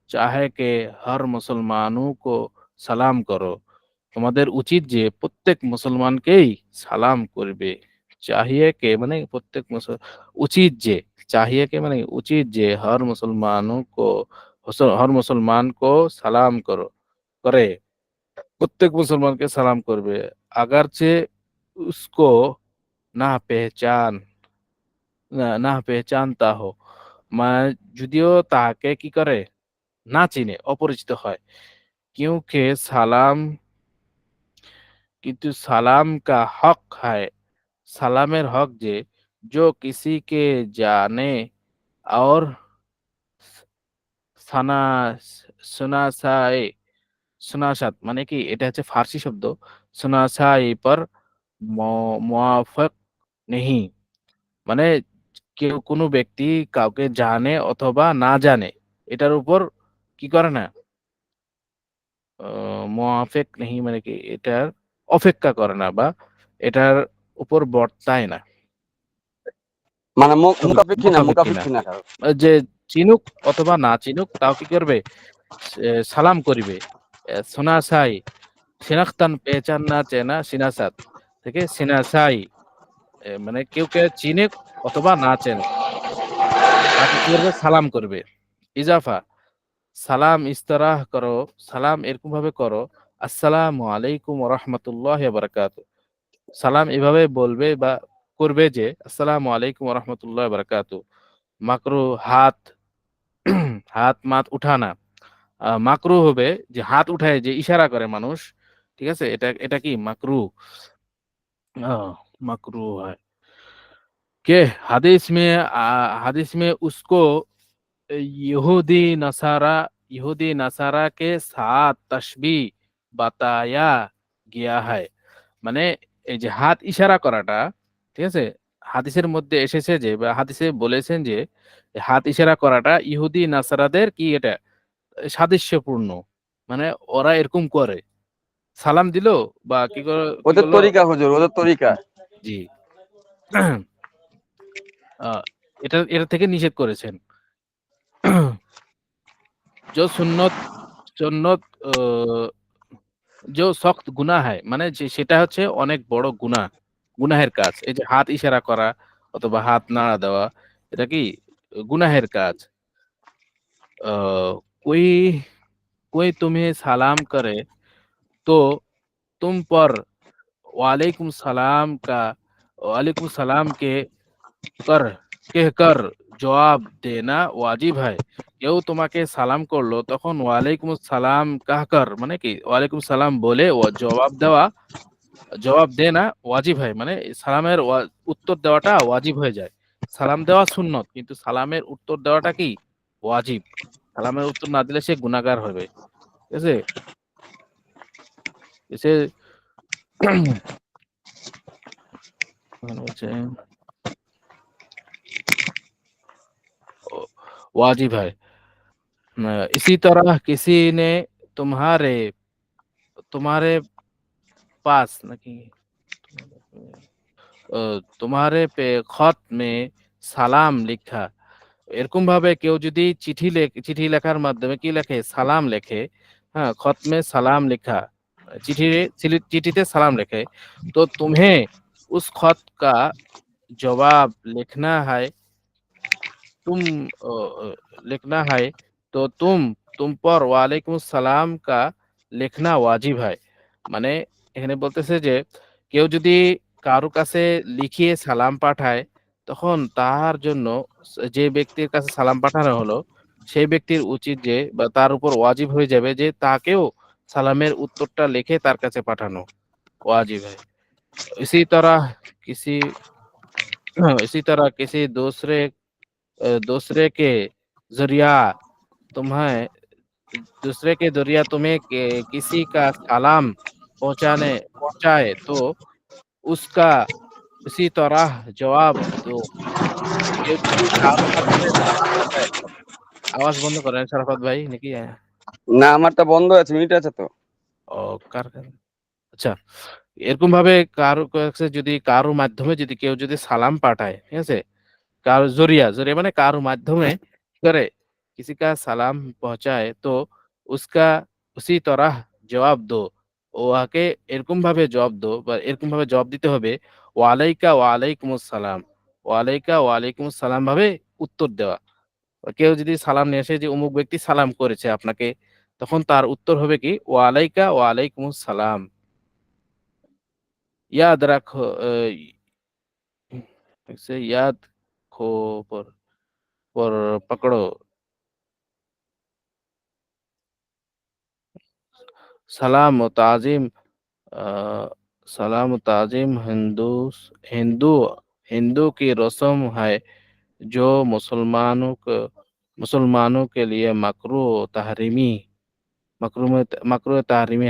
चाहे के हर मुसलमानों को সালাম করো, তোমাদের উচিত যে প্রত্যেক মুসলমানকেই সালাম করবে। চাহিয়ে কে মানে প্রত্যেক উচিত যে, চাহিয়ে কে মানে উচিত যে হর মুসলমানों को হর মুসলমান को সালাম করো, করে প্রত্যেক মুসলমানকে সালাম করবে। আগারচে উসকো না পেহচান না পেহচানতা হো, মানে যদিও তাকে কি করে, না চিনে, অপরিচিত হয়। क्योंकि সালাম কিন্তু সালাম কা হক হয়, সালামের হক যে, जो किसी के जाने और সানা সুনাসায়ে, সুনাসাত মানে কি, এটা হচ্ছে ফার্সি শব্দ, সুনাসাই পর মুওয়াফাক নেহি, মানে কেউ কোনো ব্যক্তি কাউকে জানে অথবা না জানে, এটার উপর কি করে না, মুওয়াফিক নেহি মানে কি, এটার অপেক্ষা করে না বা এটার উপর বর্তায় না, মানে মুখাপেক্ষী না, মোকাবেক্ষী না, মুখাপেক্ষী না কারো। যে চিনুক অথবা না চিনুক তাও কি করবে, সালাম করিবে। সোনাসাই সিনাক্তান পেহচান না চেনা সিনাসাত থেকে সিনাসাই, মানে কেউ কে চিনে অথবা না চেনে তাকে কি করবে, সালাম করবে। ইজাফা সালাম ইস্তারাহ করো, সালাম এরকম ভাবে করো, আসসালামু আলাইকুম ওয়া রাহমাতুল্লাহি ওয়া বারাকাতুহু, সালাম এভাবে বলবে বা করবে যে আসসালামু আলাইকুম ওয়া রাহমাতুল্লাহি ওয়া বারাকাতুহু, মাকরু হাত হাত মাত উঠানা। মাকরু হবে যে হাত উঠায় যে ইশারা করে মানুষ, ঠিক আছে? এটা এটা কি মাকরু? মাকরু है कि हदीस में उसको यहूदी नसारा के साथ तशबीह बताया গিয়া है। মানে এই যে হাত ইশারা করাটা, ঠিক আছে? হাদিসের মধ্যে এসেছে যে বা হাদিসে বলেছেন যে হাত ইশারা করাটা ইহুদি নাসারাদের কি এটা সাদৃশ্যপূর্ণ। মানে ওরা এরকম করে। সালাম দিল বা কি ওদের করলো? তরিকা হুজুর, ওদের তরিকা। জি। আ এটা এটা থেকে নিষেধ করেছেন। जो सुन्नत সুন্নত अ जो সख्त গুনাহ है মানে যে সেটা হচ্ছে অনেক বড় গুনাহের কাজ। এই যে হাত ইশারা করা অথবা হাত নাড়া দেওয়া এটা কি গুনাহের কাজ। अ, कोई कोई तुम्हें सलाम करे तो तुम पर वालेकुम सलाम का वालेकुम सलाम के कर कहकर জবাব দেনা ওয়াজিব হয়। কেউ তোমাকে সালাম করলো তখন ওয়ালাইকুম সালাম কাহকার মানে কি ওয়ালাইকুম সালাম বলে ও জবাব দেনা ওয়াজিব হয়। মানে সালামের উত্তর দেওয়াটা ওয়াজিব হয়ে যায়। সালাম দেওয়া সুন্নত কিন্তু সালামের উত্তর দেওয়াটা কি ওয়াজিব। সালামের উত্তর না দিলে সে গুনাহগার হবে। ঠিক আছে? সে হচ্ছে वाजिब है। इसी तरह किसी ने तुम्हारे तुम्हारे पास नहीं तुम्हारे पे खत में সালাম লিখা। এরকম ভাবে কেউ যদি চিঠি লেখার মাধ্যমে কি লেখে? সালাম লেখে। হ্যাঁ? खत में सलाम लिखा। चिठीতে সালাম লেখে। तो तुम्हें उस खत का जवाब लिखना है। तुम लिखना है तो तुम पर ওয়ালাইকুম সালাম কা লেখনা ওয়াজিব হয়। মানে এখানে বলতেছে যে কেউ যদি কারো কাছে লিখিয়ে সালাম পাঠায় তখন তার জন্য যে ব্যক্তির কাছে সালাম পাঠানো হলো সেই ব্যক্তির উচিত যে বা তার উপর ওয়াজিব হয়ে যাবে যে তাকেও সালামের উত্তরটা লিখে তার কাছে পাঠানো ওয়াজিব হয়। इसी तरह किसी इसी तरह किसी दूसरे के जरिया तुम्हें दूसरे के जरिया तुम्हें किसी का सलाम पहुंचाए तो उसका उसी तरह जवाब दो। কেউ যদি কারো মাধ্যমে সালাম পাঠায়, আওয়াজ বন্ধ করেন শরাফত ভাই নাকি? না, আমারটা বন্ধ আছে, মিউট আছে তো। ও আচ্ছা, এরকম ভাবে কারো কাছে যদি কারো মাধ্যমে যদি কেউ যদি সালাম পাঠায়, ঠিক আছে? কারো জরিয়া মানে কারো মাধ্যমে কি করে किसी का सलाम पहुंचाए तो उसका उसी तरह জবাব দো। ওয়াকে এরকম ভাবে জবাব দো বা এরকম ভাবে জবাব দিতে হবে ওয়ালাইকুমুস সালাম। ওয়ালাইকুমুস সালাম ভাবে উত্তর দেওয়া। কেউ যদি সালাম নিয়ে আসে যে অমুক ব্যক্তি সালাম করেছে আপনাকে, তখন তার উত্তর হবে কি ওয়ালাইকুমুস সালাম। याद रखो इसे याद खो पर पकड़ो सलाम व ताज़ीम अ, सलाम व ताज़ीम हिंदू हिंदू की रस्म है जो मुसलमानों के लिए मकरूह तहरीमी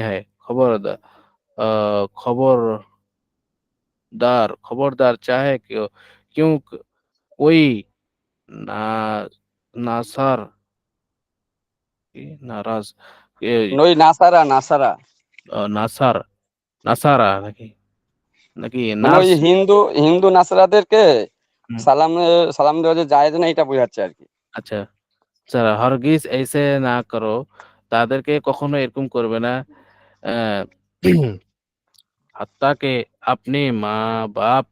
है। खबरदार चाहे क्यों कोई ना नासर नाराज ওই নাসারা নাসারা নাসার নাসারা নাকি নাকি মানে ওই নাস হিন্দু হিন্দু নাসারাদেরকে হুম, সালাম সালাম দেওয়া যে জায়েজ না, এটা বোঝাচ্ছে আর কি। আচ্ছা স্যার হরগিজ ऐसे না করো, তাদেরকে কখনো এরকম করবে না। আহ, हत्ता के अपने माँ बाप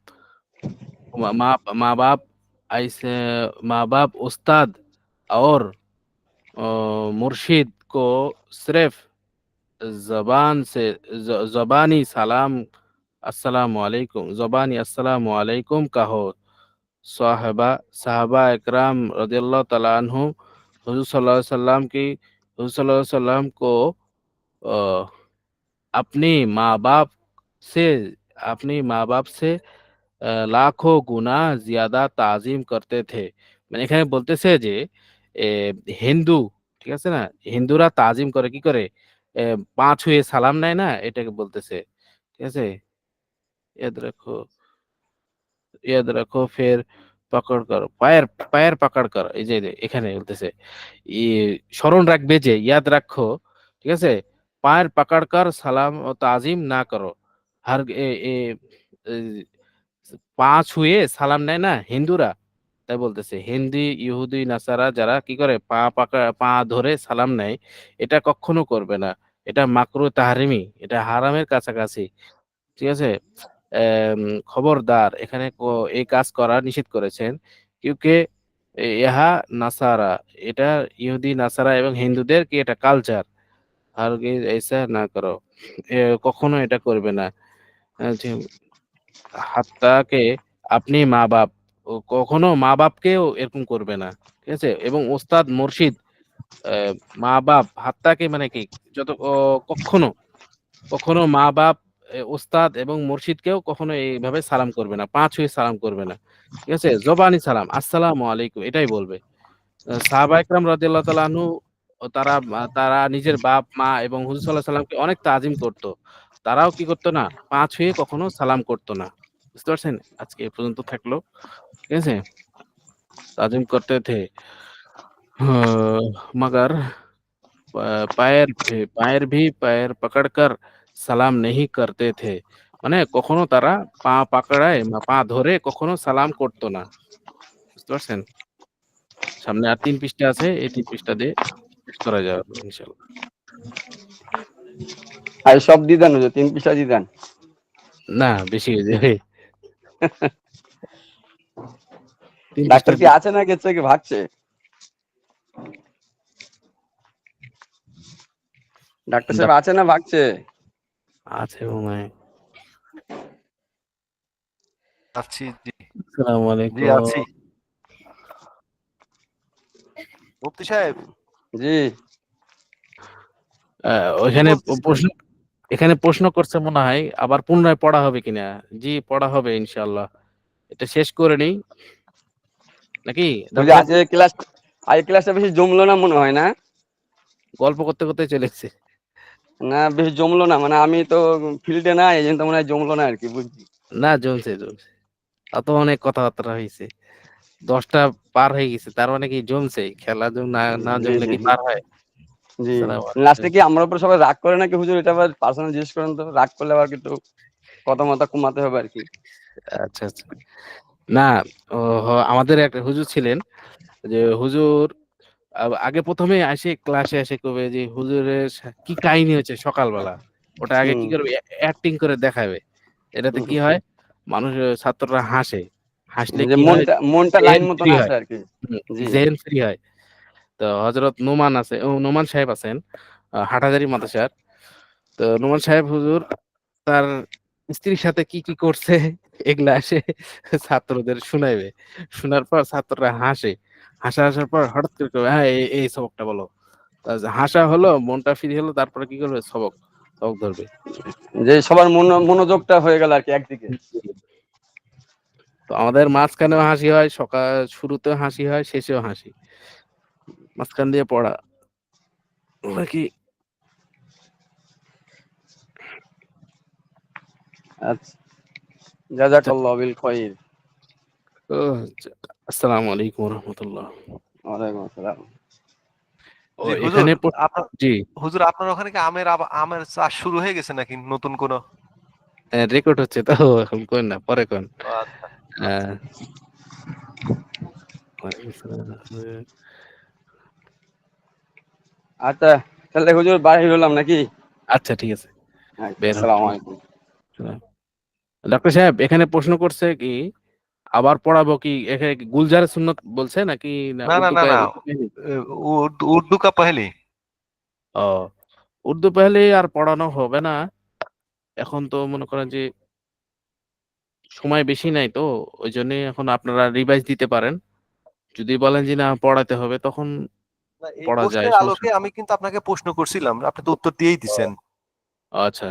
ऐसे माँ बाप उस्ताद और अ, मुर्शिद को सिर्फ जबानी सलाम अस्सलामु अलैकुम, ज़बानी अस्सलामु अलैकुम कहो। साहबा इकराम रदियल्लाहु तआला अन्हु हुज़ूर सल्लल्लाहु अलैहि वसल्लम की हुज़ूर सल्लल्लाहु अलैहि वसल्लम को अ, अपनी माँ-बाप से अपनी माँ-বাপ से লাখো গুণা জিয়াদা তাজিম করতে থে। মানে এখানে বলতেছে যে এ হিন্দু, ঠিক আছে না? হিন্দুরা তাজিম করে কি করে? এ পা ছুঁয়ে সালাম নেয় না? এটাকে বলতেছে। ঠিক আছে? ইয়াদ রাখো ইয়াদ রাখো ফের পাকড় কর। পায়ের পায়ের পাকড় কর। এই যে এখানে বলতেছে। ই স্মরণ রাখবে যে ইয়াদ রাখো, ঠিক আছে? পায়ের পাকড় কর সালাম ও তাজিম না করো। হার এ এ এ পা ছুঁয়ে সালাম নেয় না হিন্দুরা? তাই বলতেছে। হিন্দি, ইহুদি, নাসারা যারা কি করে পা ধরে সালাম নেয়, এটা কক্ষনো করবে না। এটা মাকরুহ তাহরিমি, এটা হারামের কাছাকাছি। ঠিক আছে? এম খবরদার এখানে এই কাজ করা নিষেধ করেছেন। কিউকি ইহা নাসারা, এটা ইহুদি, নাসারা এবং হিন্দুদের কি এটা কালচার। হারগিজ ऐसा না করো। কখনো এটা করবে না। জি, হাত্তাকে আপনি মা-বাপ কখনো মা-বাপকেও এরকম করবে না। ঠিক আছে? এবং ওস্তাদ, মুর্শিদ, মা-বাপ হাত্তাকে মানে কি? যত কক্ষনো কখনো মা-বাপ, ওস্তাদ এবং মুর্শিদকেও কখনো এইভাবে সালাম করবে না। পা ছুঁয়ে সালাম করবে না। ঠিক আছে? জবানি সালাম, আসসালামু আলাইকুম এটাই বলবে। সাহাবা ইকরাম রাদিয়াল্লাহু তাআলা আনহু তারা নিজের বাপ, মা এবং হুজুর সাল্লাল্লাহু আলাইহি সাল্লামকে অনেক তাজিম করত। তারাও কি করত না? পা ছুঁয়ে কখনো সালাম করত না। বুঝতে পারছেন? আজকে এ পর্যন্ত থাকলো। ঠিক আছে? তাজিম করতে থে। मगर পায়ের पकड़ कर সালাম नहीं करते थे। মানে কখনো তারা পা পাকড়ায় পা ধরে কখনো সালাম করত না। বুঝতে পারছেন? সামনে আর ৩ পৃষ্ঠা আছে। এই ৩ পৃষ্ঠা দিয়ে শেষ করা যাবে ইনশাআল্লাহ। আর সব দিয়ে দেন, 3 পৃষ্ঠা দিয়ে দেন। না, বেশি হয়ে যাবে। ৩ পৃষ্ঠা ডাক্তার কি আছে না গেছে কি ভাগছে? ডাক্তার সাহেব আছে না ভাগছে? আছে মনে হয়। আছি জি। আসসালামু জি আলাইকুম। আছি। মুফতি সাহেব, জি। কি ওইখানে বলতেছিলেন? প্রশ্ন এখানে প্রশ্ন করছে মনে হয় আবার পুনরায় পড়া হবে কিনা? জি, পড়া হবে ইনশাআল্লাহ। এটা শেষ করে নেই নাকি? বুঝে ডক্টর সাহেব আজ ক্লাসটা বেশি জমলো না মনে হয় না? গল্প করতে করতে চলে এসেছে। না বেশি জমলো না, মানে আমি তো ফিল্ডে না, এই জন্য তো মনে হয় জমলো না আর কি, বুঝছি। না, জমছে। অত অনেক কথাবার্তা হইছে। ১০ টা পার হয়ে গেছে। তার মানে কি জমছে? খেলা না জি জমলে জি কি পার হয়? জি। আসসালামু লাস্টে আলাইকুম। কি আমার উপর সবাই রাগ করে নাকি হুজুর? এটা আবার পার্সোনাল জিজ্ঞেস করেন তো, রাগ করলে আবার কিন্তু কথা মতো কমাতে হবে আর কি। আচ্ছা। না, ও আমাদের একটা হুজুর ছিলেন, যে হুজুর আগে ১ম এ ক্লাসে এসে কবে যে হুজুরের কি কাহিনী হয়েছে সকালবেলা। ওটা আগে কি হুম করবে? অ্যাক্টিং করে দেখাবে। এটাতে হুম, কি হয়? ছাত্ররা হাসে। হাসলে যে কি হয়? মনটা লাইন জেন মতন ফ্রি আসে হয়। আর কি। জি জেন ফ্রি হয়। তো হযরত নোমান সাহেব আছেন হাটহাজারী মাদ্রাসার। তো নোমান সাহেব হুজুর তার স্ত্রীর সাথে কি করছে এগুলা এসে ছাত্রদের শুনাইবে। শোনার পর ছাত্ররা হাসে। হাসার পর হঠাৎ করে কইবে, "হ্যাঁ, এই সবকটা বলো।" হাসা হলো, মনটা ফ্রি হলো, তারপরে কি করবে? সবক ধরবে। যে সবার মনোযোগটা হয়ে গেল আর কি একদিকে। তো আমাদের মাঝখানেও হাসি হয়, শুরুতেও হাসি হয়, শেষেও হাসি। মাঝখান দিয়ে পড়া। নাকি আচ্ছা, জাযাকাল্লাহু বিল খাইর। ও আচ্ছা। আসসালামু আলাইকুম ওয়া রাহমাতুল্লাহ। ওয়ালাইকুম আসসালাম। জি হুজুর, এখানে আপনার জি, হুজুর আপনার ওখানে কি আমের চাষ শুরু হয়ে গেছে নাকি নতুন কোনো? রেকর্ড হচ্ছে তো, এখন কইন না, পরে কইন। ও আচ্ছা আ আচ্ছা। ওয়ালাইকুম আসসালাম। আচ্ছা, তাহলে হুজুর বাহির হলাম নাকি? আচ্ছা, ঠিক আছে। আচ্ছা, বের আসসালামু হচ্ছি। আলাইকুম। ডক্টর সাহেব এখানে প্রশ্ন করছে কি আবার পড়াবো কি? এখানে কি গুলজার সুন্নত বলছে নাকি না না না উর্দু না না, উর্দু কাহিনী? उर्दू का पहले। ও, উর্দু পেহলে আর পড়ানো হবে না। এখন তো মনে করেন যে সময় বেশি নাই তো, ওই জন্য এখন আপনারা রিভাইজ দিতে পারেন। যদি বলেন যে না পড়াতে হবে, তখন না, এই পড়া যায়, প্রশ্নের সমস্যা আলোকে নেই। আমি কিন্তু আপনাকে প্রশ্ন করছিলাম, আপনি তো উত্তর দিয়েই দিছেন। আচ্ছা,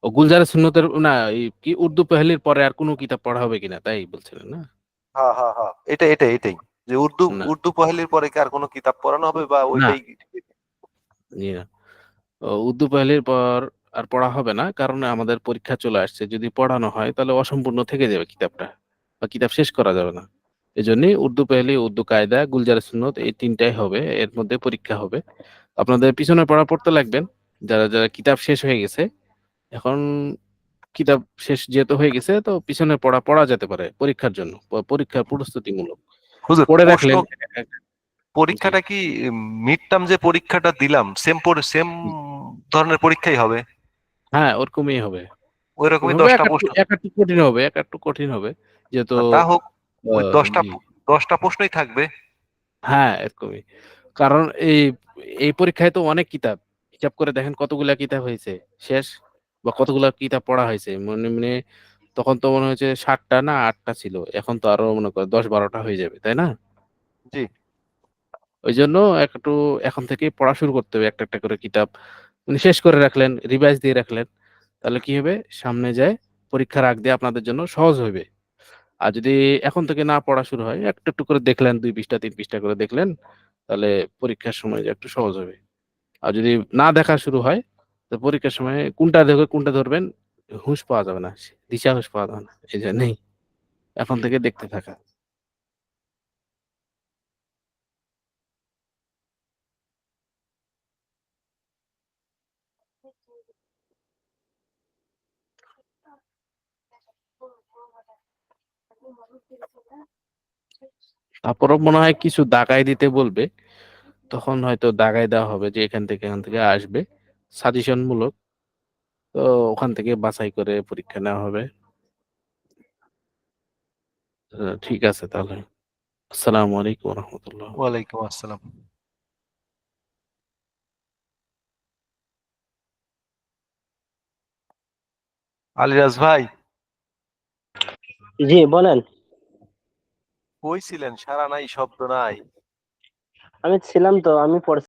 ও গুলজার সুন্নতের না, এই কি উর্দু পেহলির পরে আর কোনো কিতাব পড়া হবে কিনা তাই বলছিলেন না? হ্যাঁ হ্যাঁ হ্যাঁ, এটাই যে উর্দু না উর্দু পহেলির পরে কি আর কোনো কিতাব পড়ানো হবে বা না, ওইটাই? জি না। উর্দু পেহলির পর আর পড়া হবে না, কারণ আমাদের পরীক্ষা চলে আসছে। যদি পড়ানো হয় তাহলে অসম্পূর্ণ থেকে যাবে কিতাবটা, বা কিতাব শেষ করা যাবে না। এজন্যই উর্দু পেহলি, উর্দু কায়দা, গুলজার সুন্নত এই তিনটাই হবে, এর মধ্যে পরীক্ষা হবে। আপনাদের পিছনে পড়া পড়তে লাগবেন, যারা যারা কিতাব শেষ হয়ে গেছে। এখন কিতাব শেষ যেহেতু হয়ে গেছে, তো পিছনে পড়া পড়া যেতে পারে পরীক্ষার জন্য, পরীক্ষার প্রস্তুতিমূলক হুজুর পড়ে প্রশ্ন, রাখলেন। জি, পরীক্ষাটা কি মিড টার্ম যে পরীক্ষাটা দিলাম সেম ধরনের পরীক্ষাই হবে? হ্যাঁ ওরকমই হবে। ওই ওরকমই রকমই হবে, 10টা এক একটু প্রশ্ন? এক একটু কঠিন হবে, এক একটু কঠিন হবে যেহেতু তা হোক, ওই জি, 10টা প্রশ্নই থাকবে। হ্যাঁ এরকমই। কারণ এই এই পরীক্ষায় তো অনেক কিতাব, হিসাব করে দেখেন কতগুলা কিতাব হয়েছে শেষ, বা কতগুলা কিতাব পড়া হয়েছে। মনে মনে তখন তো মনে হয়েছে 7টা না 8টা ছিল, এখন তো আরো মনে করো 10-12টা হয়ে যাবে, তাই না? জি। ওই জন্য একটু এখন থেকে পড়া শুরু করতে হবে, একটা একটা করে কিতাব মানে শেষ করে রাখলেন, রিভাইজ দিয়ে রাখলেন, তাহলে কি হবে, সামনে যায় পরীক্ষার আগ দিয়ে আপনাদের জন্য সহজ হবে। আর যদি এখন থেকে না পড়া শুরু হয়, একটু একটু করে দেখলেন, 2 পৃষ্ঠা 3 পৃষ্ঠা করে দেখলেন, তাহলে পরীক্ষার সময় যে একটু সহজ হবে। আর যদি না দেখা শুরু হয়, তো পরীক্ষার সময় কোনটা দেখে কোনটা ধরবেন হুঁশ পাওয়া যাবে না, দিশা হুঁশ পাওয়া যাবে না। এই জন্যই এখন থেকে দেখতে থাকা। তারপরও মনে হয় কিছু দাগাই দিতে বলবে, তখন হয়তো দাগাই দেওয়া হবে যে এখান থেকে আসবে সাজেশন মূলক, তো ওখান থেকে বাছাই করে পরীক্ষা নেওয়া হবে। ঠিক আছে তাহলে। আসসালামু আলাইকুম ওয়া রাহমাতুল্লাহ। ওয়ালাইকুম আসসালাম। আলিরাজ ভাই, জি বলেন। কই ছিলেন? সাড়া নাই, শব্দ নাই। আমি ছিলাম তো, আমি পড়ছি।